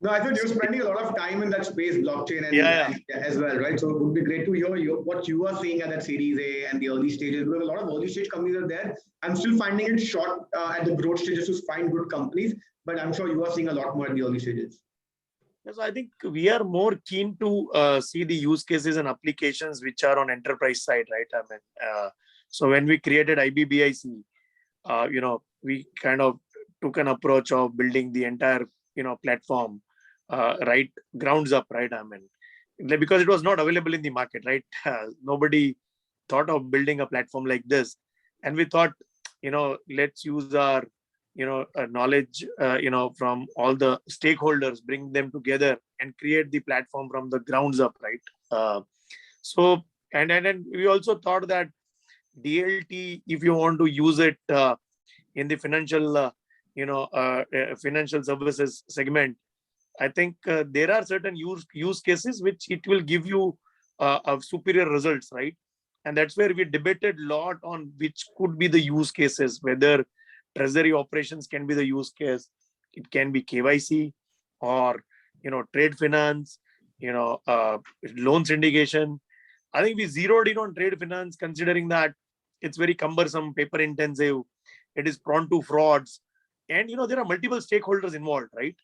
No, I thought you're spending a lot of time in that space, blockchain, and as well, right? So it would be great to hear what you are seeing at that Series A and the early stages, because a lot of early stage companies are there. I'm still finding it short at the growth stages to find good companies, but I'm sure you are seeing a lot more at the early stages. So I think we are more keen to see the use cases and applications which are on enterprise side, right? I mean, so when we created IBBIC, we kind of took an approach of building the entire platform right grounds up, right? I mean, because it was not available in the market, right? Nobody thought of building a platform like this, and we thought, let's use our knowledge from all the stakeholders, bring them together and create the platform from the grounds up, right? So and we also thought that DLT, if you want to use it in the financial financial services segment, I think there are certain use cases which it will give you superior results, right? And that's where we debated a lot on which could be the use cases, whether treasury operations can be the use case, it can be KYC, or trade finance, loan syndication. I think we zeroed in on trade finance, considering that it's very cumbersome, paper intensive, it is prone to frauds, and there are multiple stakeholders involved, right?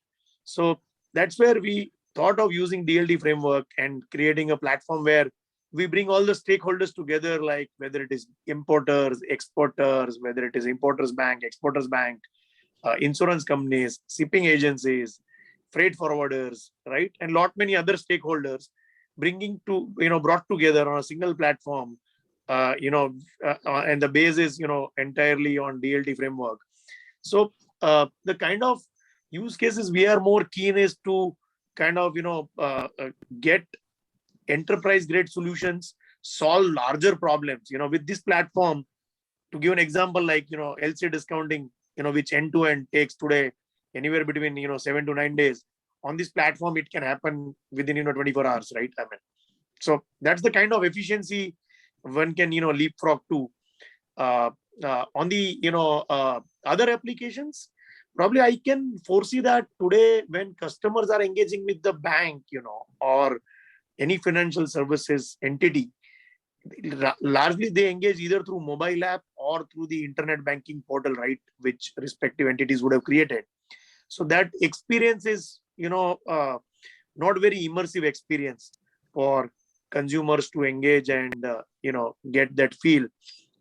So that's where we thought of using DLT framework and creating a platform where we bring all the stakeholders together, like whether it is importers, exporters, whether it is importers bank, exporters bank, insurance companies, shipping agencies, freight forwarders, right? And lot many other stakeholders bringing to, brought together on a single platform, and the base is, entirely on DLT framework. So the kind of use cases we are more keen is to kind of, get enterprise grade solutions, solve larger problems, with this platform. To give an example, like, LC discounting, which end to end takes today anywhere between, 7 to 9 days. On this platform, it can happen within, 24 hours, right? I mean, so that's the kind of efficiency one can, leapfrog to. On the, other applications, probably I can foresee that today when customers are engaging with the bank, or any financial services entity, largely they engage either through mobile app or through the internet banking portal, right, which respective entities would have created. So that experience is, not very immersive experience for consumers to engage and, get that feel.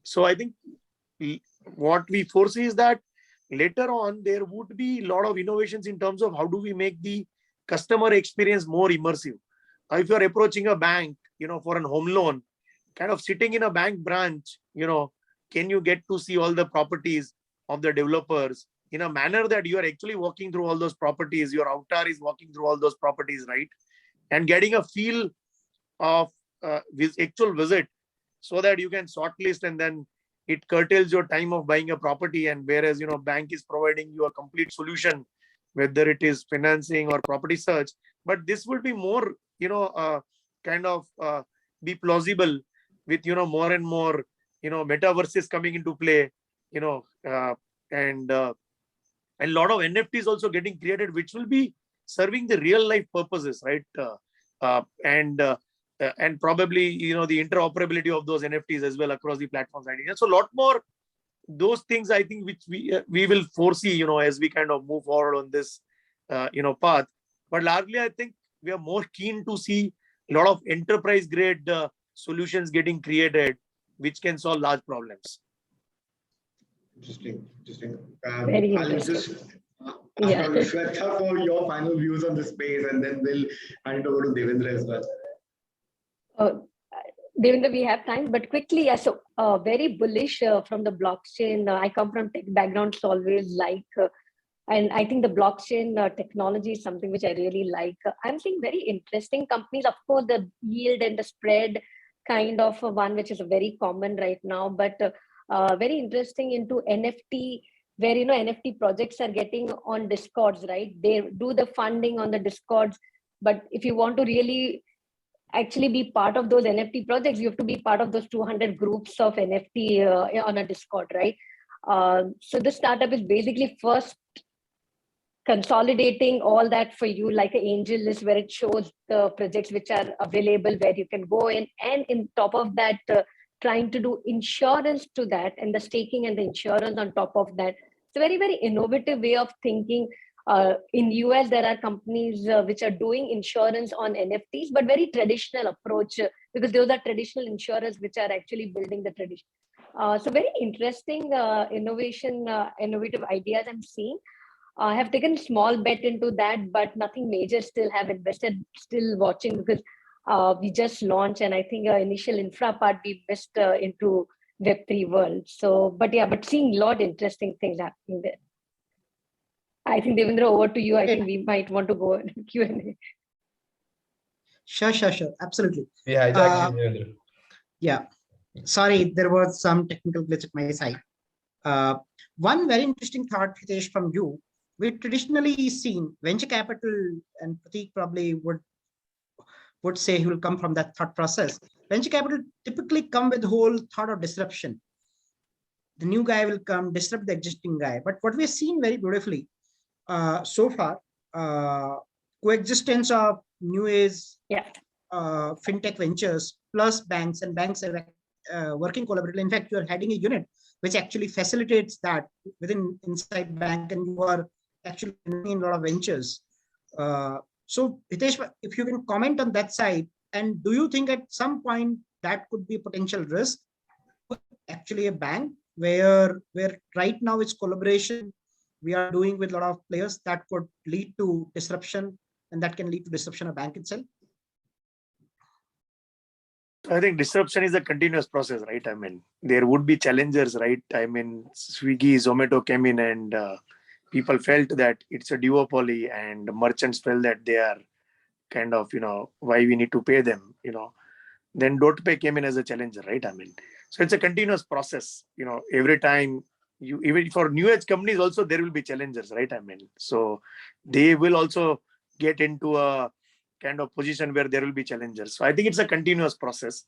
So I think what we foresee is that later on, there would be a lot of innovations in terms of how do we make the customer experience more immersive. If you're approaching a bank, for an home loan, kind of sitting in a bank branch, can you get to see all the properties of the developers in a manner that you are actually walking through all those properties, your avatar is walking through all those properties, right? And getting a feel of actual visit, so that you can shortlist and then it curtails your time of buying a property. And whereas, bank is providing you a complete solution, whether it is financing or property search, but this will be more, kind of be plausible with, more and more, metaverses coming into play, and a lot of NFTs also getting created, which will be serving the real life purposes, right? And probably, the interoperability of those NFTs as well across the platforms. So a lot more those things, I think, which we will foresee, as we kind of move forward on this, path. But largely, I think we are more keen to see a lot of enterprise grade solutions getting created, which can solve large problems. Interesting. Very I'll interesting. just ask Sweta for your final views on the space, and then we'll hand it over to Devendra as well. Devendra, we have time, but quickly, yeah. So very bullish from the blockchain. I come from tech background, so always like, and I think the blockchain technology is something which I really like. I'm seeing very interesting companies. Of course, the yield and the spread kind of one, which is very common right now, but very interesting into NFT, where, NFT projects are getting on Discords, right? They do the funding on the Discords, but if you want to really actually be part of those NFT projects, you have to be part of those 200 groups of NFT on a Discord, right? So this startup is basically first consolidating all that for you, like an angel list where it shows the projects which are available, where you can go in, and in top of that, trying to do insurance to that, and the staking and the insurance on top of that. It's a very, very innovative way of thinking. In US, there are companies which are doing insurance on NFTs, but very traditional approach, because those are traditional insurers which are actually building the tradition. So very interesting innovative ideas I'm seeing. I have taken a small bet into that, but nothing major. Still have invested, still watching, because we just launched, and I think initial infra part we missed into Web3 world. So, but seeing a lot of interesting things happening there. I think, Devendra, over to you. I think we might want to go in Q&A. Sure. Absolutely. Yeah, yeah. Sorry, there was some technical glitch at my side. One very interesting thought, Hitesh, from you. We've traditionally seen venture capital, and Pratik probably would say he will come from that thought process. Venture capital typically come with the whole thought of disruption. The new guy will come, disrupt the existing guy. But what we've seen very beautifully so far, coexistence of new age fintech ventures plus banks, and banks are working collaboratively. In fact, you are heading a unit which actually facilitates that inside bank, and you are actually doing a lot of ventures. So Hitesh, if you can comment on that side, and do you think at some point that could be a potential risk, actually a bank where right now it's collaboration we are doing with a lot of players that could lead to disruption, and that can lead to disruption of bank itself? I think disruption is a continuous process, right? I mean, there would be challengers, right? I mean, Swiggy, Zomato came in and people felt that it's a duopoly, and merchants felt that they are kind of, why we need to pay them, Then DotPay came in as a challenger, right? I mean, so it's a continuous process, every time even for new age companies also, there will be challengers, right? I mean, so they will also get into a kind of position where there will be challengers. So I think it's a continuous process.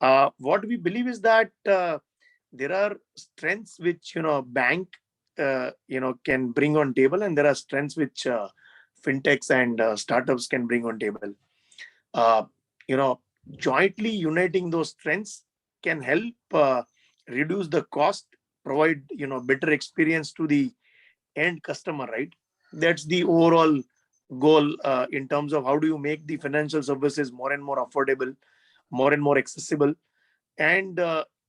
What we believe is that there are strengths which bank can bring on table, and there are strengths which fintechs and startups can bring on table. Uh, Jointly uniting those strengths can help reduce the cost, provide better experience to the end customer, right? That's the overall goal in terms of how do you make the financial services more and more affordable, more and more accessible, and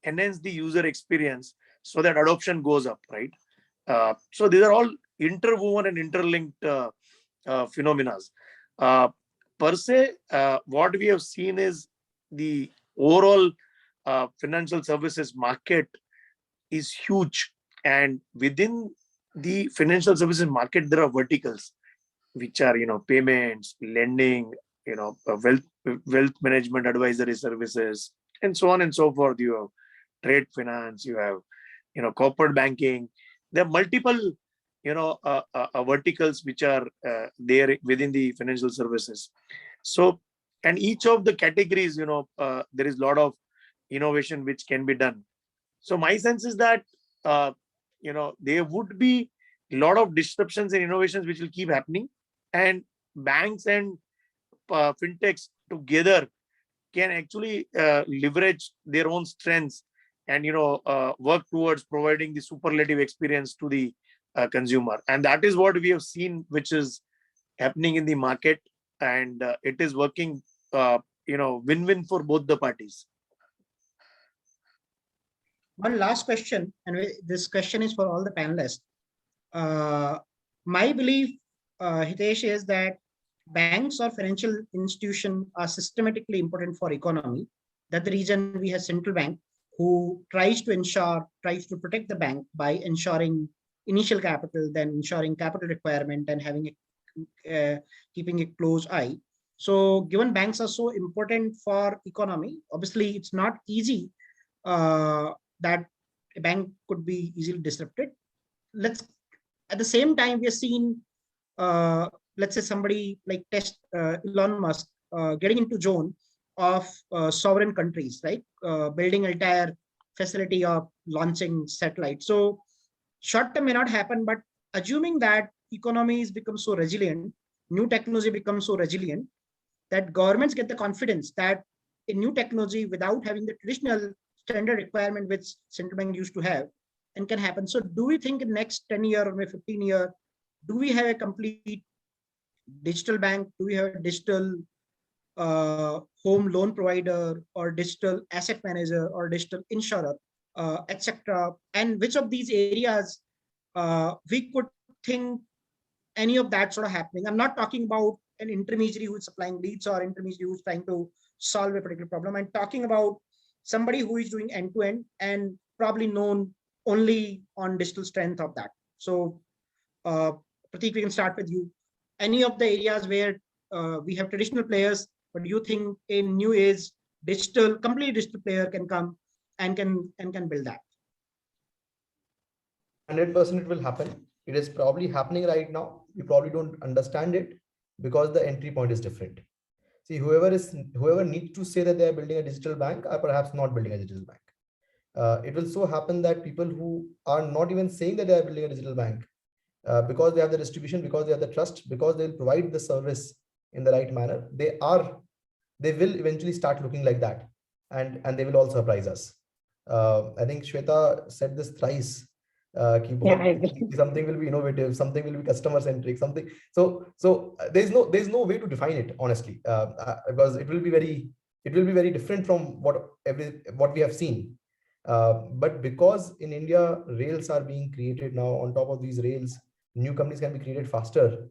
enhance the user experience so that adoption goes up, right? So these are all interwoven and interlinked phenomena. Uh, Per se, what we have seen is the overall financial services market is huge, and within the financial services market, there are verticals which are payments, lending, wealth management advisory services, and so on and so forth. You have trade finance, you have corporate banking. There are multiple verticals which are there within the financial services. So, and each of the categories, there is a lot of innovation which can be done. So my sense is that there would be a lot of disruptions and innovations which will keep happening, and banks and fintechs together can actually leverage their own strengths and work towards providing the superlative experience to the consumer. And that is what we have seen, which is happening in the market, and it is working win-win for both the parties. One last question, and this question is for all the panelists. My belief, Hitesh, is that banks or financial institutions are systematically important for economy. That's the reason we have central bank who tries to protect the bank by ensuring initial capital, then ensuring capital requirement, and having keeping a close eye. So given banks are so important for economy, obviously it's not easy that a bank could be easily disrupted. At the same time, we are seeing, let's say somebody like Elon Musk getting into zone of sovereign countries, right? Building an entire facility of launching satellites. So short term may not happen, but assuming that economies become so resilient, new technology becomes so resilient, that governments get the confidence that a new technology without having the traditional standard requirement which central bank used to have and can happen. So do we think in next 10 year or maybe 15 year, do we have a complete digital bank? Do we have a digital home loan provider or digital asset manager or digital insurer, etc.? And which of these areas we could think any of that sort of happening? I'm not talking about an intermediary who is supplying leads or intermediary who's trying to solve a particular problem. I'm talking about somebody who is doing end-to-end and probably known only on digital strength of that. So Pratik, we can start with you. Any of the areas where we have traditional players, but do you think a new age completely digital player can come and can build that? 100% it will happen. It is probably happening right now. You probably don't understand it because the entry point is different. See, whoever needs to say that they are building a digital bank are perhaps not building a digital bank. It will so happen that people who are not even saying that they are building a digital bank, because they have the distribution, because they have the trust, because they will provide the service in the right manner, they will eventually start looking like that, and they will all surprise us. I think Sweta said this thrice, Keep Yeah, on I agree. something will be innovative, something will be customer centric, something. So there's no way to define it honestly, because it will be very different from what we have seen. But because in India rails are being created now, on top of these rails new companies can be created faster.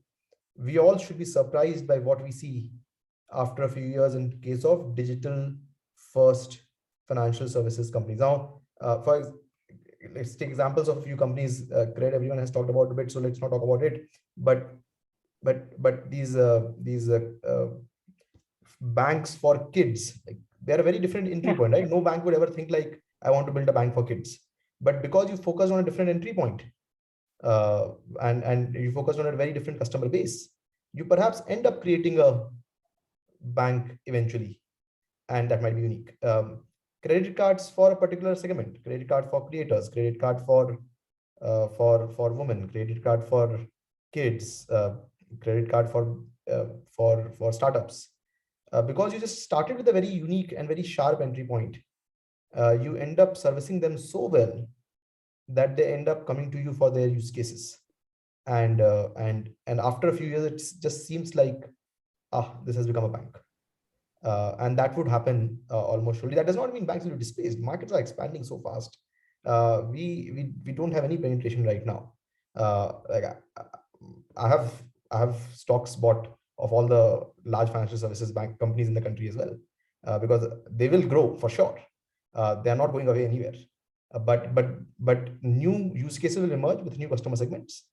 We all should be surprised by what we see after a few years in case of digital first financial services companies. Now, let's take examples of a few companies. Credit everyone has talked about a bit, so let's not talk about it. But these banks for kids, like, they're a very different entry Yeah. point, right? No bank would ever think like, I want to build a bank for kids. But because you focus on a different entry point, and you focus on a very different customer base, you perhaps end up creating a bank eventually, and that might be unique. Credit cards for a particular segment, credit card for creators, credit card for women, credit card for kids, credit card for startups. Because you just started with a very unique and very sharp entry point, you end up servicing them so well that they end up coming to you for their use cases. And after a few years, it just seems like, this has become a bank. And that would happen almost surely. That does not mean banks will be displaced. Markets are expanding so fast. We don't have any penetration right now. Like I have stocks bought of all the large financial services bank companies in the country as well, because they will grow for sure. They are not going away anywhere. But new use cases will emerge with new customer segments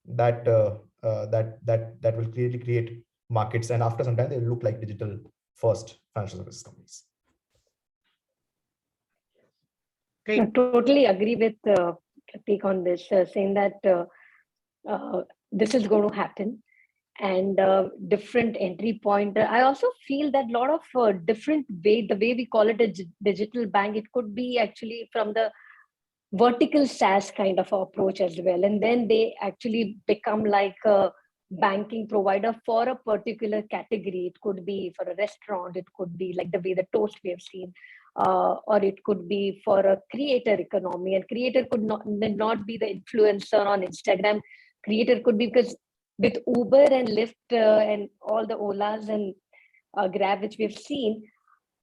that will clearly create markets, and after some time they will look like digital first financial services companies. I totally agree with Pratik on this, saying that this is going to happen, and different entry point. I also feel that a lot of different way, the way we call it a digital bank, it could be actually from the vertical SaaS kind of approach as well. And then they actually become like a banking provider for a particular category. It could be for a restaurant, it could be like the way the toast we have seen, or it could be for a creator economy. And creator could not be the influencer on Instagram. Creator could be, because with Uber and Lyft and all the Olas and Grab, which we've seen,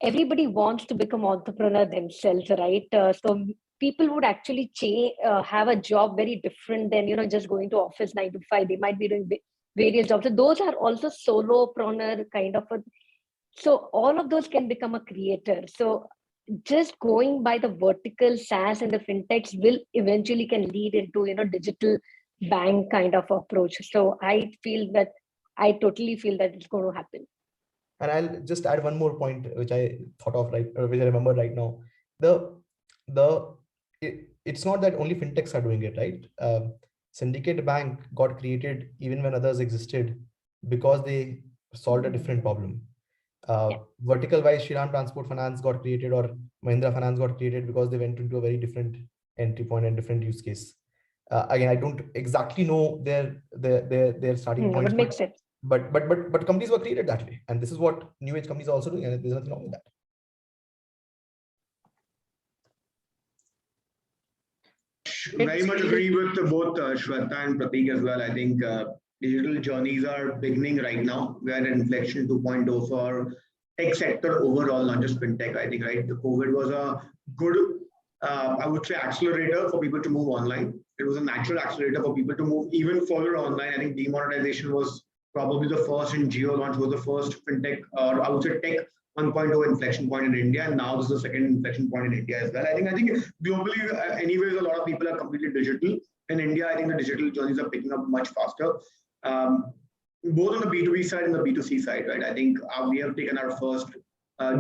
everybody wants to become entrepreneur themselves, right? So people would actually have a job very different than just going to office 9 to 5. They might be doing various jobs. So those are also solopreneur kind of so all of those can become a creator. So just going by the vertical SaaS and the fintechs will eventually can lead into digital bank kind of approach. So I totally feel that it's going to happen. And I'll just add one more point, which I thought of which I remember right now. It's not that only fintechs are doing it, right? Syndicate Bank got created even when others existed, because they solved a different problem. Vertical wise, Shriram Transport Finance got created, or Mahindra Finance got created, because they went into a very different entry point and different use case. Again, I don't exactly know their starting points. But makes sense. But companies were created that way, and this is what new age companies are also doing, and there's nothing wrong with that. Very much agree with both Sweta and Pratik as well. I think digital journeys are beginning right now. We are at inflection 2.0 for tech sector overall, not just fintech. I think, right, the COVID was a good, I would say, accelerator for people to move online. It was a natural accelerator for people to move even further online. I think demonetization was probably the first, and geo launch was the first fintech, or I would say tech 1.0 inflection point in India, and now this is the second inflection point in India as well. I think globally, anyways, a lot of people are completely digital. In India, I think the digital journeys are picking up much faster, both on the B2B side and the B2C side, right? I think we have taken our first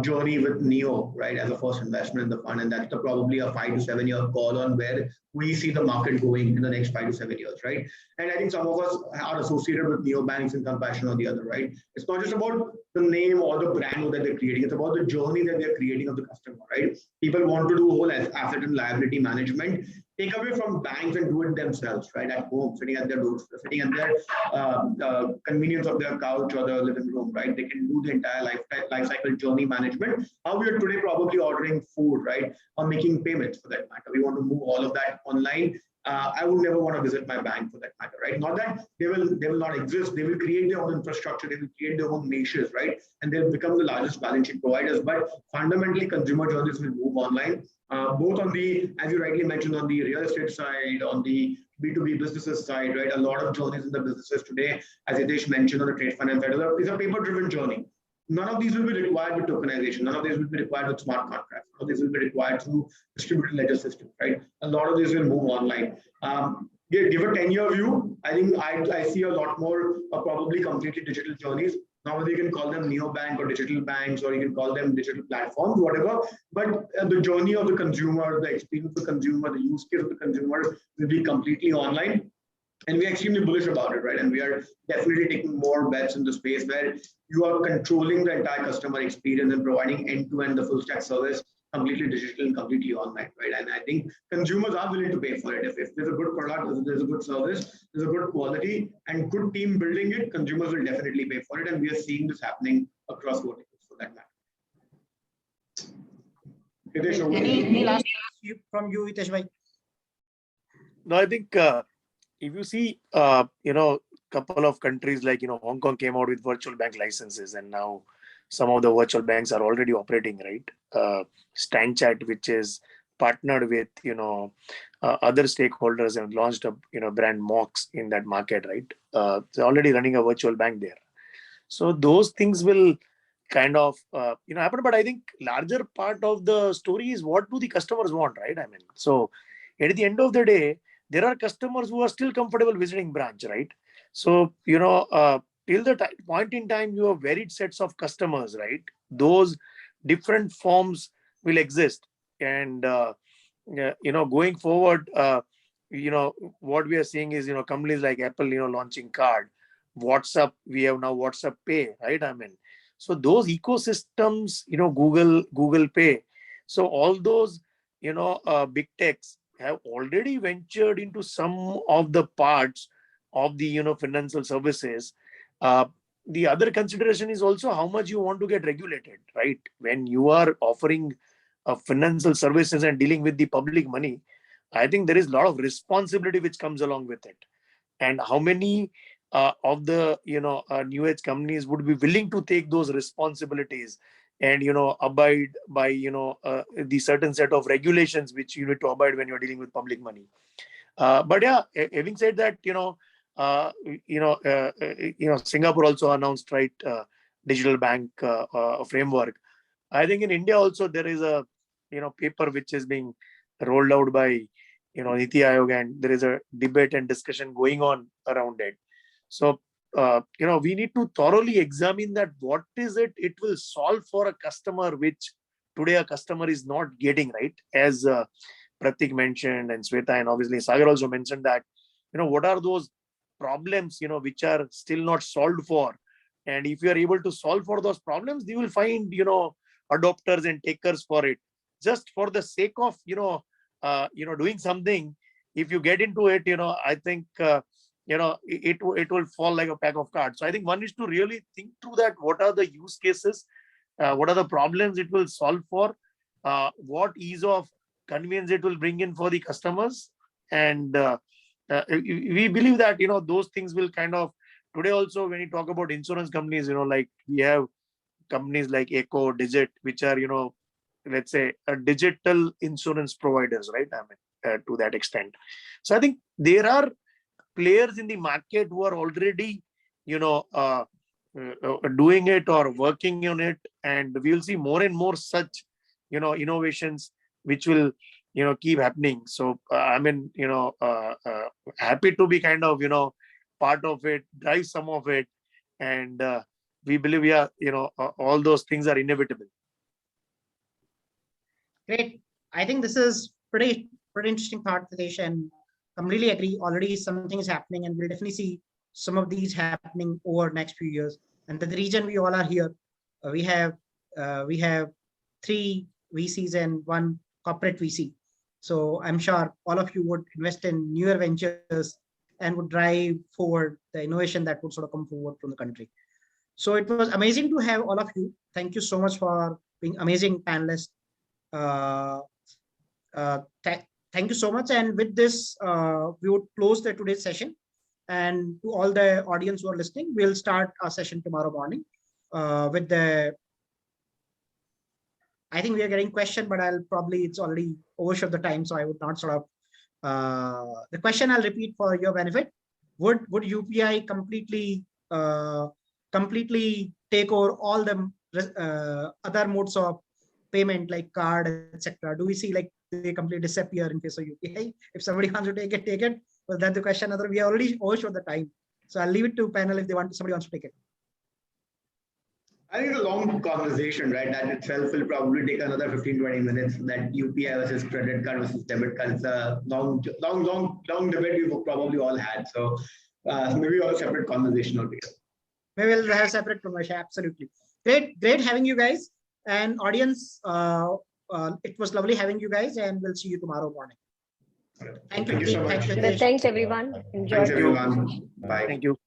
journey with Neo, right, as a first investment in the fund, and that's probably a 5 to 7 year call on where we see the market going in the next 5 to 7 years, right? And I think some of us are associated with neo banks in some fashion or the other, right? It's not just about the name or the brand that they're creating, it's about the journey that they're creating of the customer, right? People want to do whole asset and liability management, take away from banks and do it themselves, right? At home, sitting at their doors, sitting at their convenience of their couch or their living room, right? They can do the entire life cycle journey management. How we are today probably ordering food, right? Or making payments for that matter. We want to move all of that online I would never want to visit my bank for that matter, right? Not that they will not exist. They will create their own infrastructure. They will create their own niches, right? And they'll become the largest balance sheet providers. But fundamentally, consumer journeys will move online, both on the, as you rightly mentioned, on the real estate side, on the B2B businesses side, right? A lot of journeys in the businesses today, as Hitesh mentioned, on the trade finance side, is a paper-driven journey. None of these will be required with tokenization. None of these will be required with smart contracts. None of these will be required through distributed ledger system, right? A lot of these will move online. Give a 10-year view. I think I see a lot more probably completely digital journeys. Now, whether you can call them neobank or digital banks, or you can call them digital platforms, whatever. But the journey of the consumer, the experience of the consumer, the use case of the consumer will be completely online. And we are extremely bullish about it, right? And we are definitely taking more bets in the space where you are controlling the entire customer experience and providing end-to-end the full stack service completely digital and completely online, right? And I think consumers are willing to pay for it. If there's a good product, if there's a good service, there's a good quality and good team building it, consumers will definitely pay for it. And we are seeing this happening across verticals for that matter. Hitesh, any last words from you, Hitesh bhai? No, I think if you see, couple of countries like, Hong Kong came out with virtual bank licenses, and now some of the virtual banks are already operating, right? StanChat, which is partnered with, other stakeholders and launched a, brand Mox in that market, right? They're already running a virtual bank there. So those things will kind of, happen. But I think larger part of the story is what do the customers want, right? I mean, so at the end of the day, there are customers who are still comfortable visiting branch, right? So, till the point in time, you have varied sets of customers, right? Those different forms will exist. And, going forward, what we are seeing is, companies like Apple, launching card, WhatsApp, we have now WhatsApp Pay, right? I mean, so those ecosystems, Google Pay. So all those, big techs have already ventured into some of the parts of the, financial services. The other consideration is also how much you want to get regulated, right? When you are offering financial services and dealing with the public money, I think there is a lot of responsibility which comes along with it. And how many of the, new age companies would be willing to take those responsibilities and, abide by, the certain set of regulations which you need to abide when you're dealing with public money. But yeah, having said that, Singapore also announced, right, digital bank framework. I think in India also there is a, paper which is being rolled out by, Niti Aayog, and there is a debate and discussion going on around it. So, we need to thoroughly examine that what is it will solve for a customer, which today a customer is not getting, right? As Pratik mentioned, and Sweta, and obviously Sagar also mentioned that, what are those problems, which are still not solved for. And if you are able to solve for those problems, you will find, adopters and takers for it. Just for the sake of, doing something, if you get into it, I think, it will fall like a pack of cards. So I think one is to really think through that. What are the use cases? What are the problems it will solve for? What ease of convenience it will bring in for the customers? And we believe that, those things will kind of, today also, when you talk about insurance companies, like we have companies like Echo, Digit, which are, let's say a digital insurance providers, right? I mean, to that extent. So I think there are players in the market who are already, doing it or working on it, and we'll see more and more such, innovations which will, keep happening. So I mean, happy to be kind of, part of it, drive some of it, and we believe, yeah, all those things are inevitable. Great. I think this is pretty interesting thought, Hitesh, and completely agree. Already something is happening, and we'll definitely see some of these happening over next few years. And the reason we all are here, we have 3 VCs and 1 corporate VC. So I'm sure all of you would invest in newer ventures and would drive forward the innovation that would sort of come forward from the country. So it was amazing to have all of you. Thank you so much for being amazing panelists. thank you so much. And with this, we would close the today's session. And to all the audience who are listening, we'll start our session tomorrow morning with the. I think we are getting question, but it's already overshot the time, so I would not sort of. The question I'll repeat for your benefit: Would UPI completely take over all the other modes of payment like card, etc.? Do we see like they completely disappear in case of UPI? If somebody wants to take it. Well, that's the question. We already overshot the time, so I'll leave it to panel if somebody wants to take it. I think it's a long conversation, right? That itself will probably take another 15-20 minutes. That UPI versus credit card versus debit card is a long debate we've probably all had. So maybe all separate conversation altogether. Maybe we'll have separate conversation. Absolutely. Great having you guys. And audience, it was lovely having you guys, and we'll see you tomorrow morning. Thank you so much. Thanks everyone. Enjoy. Thanks everyone. Bye. Thank you.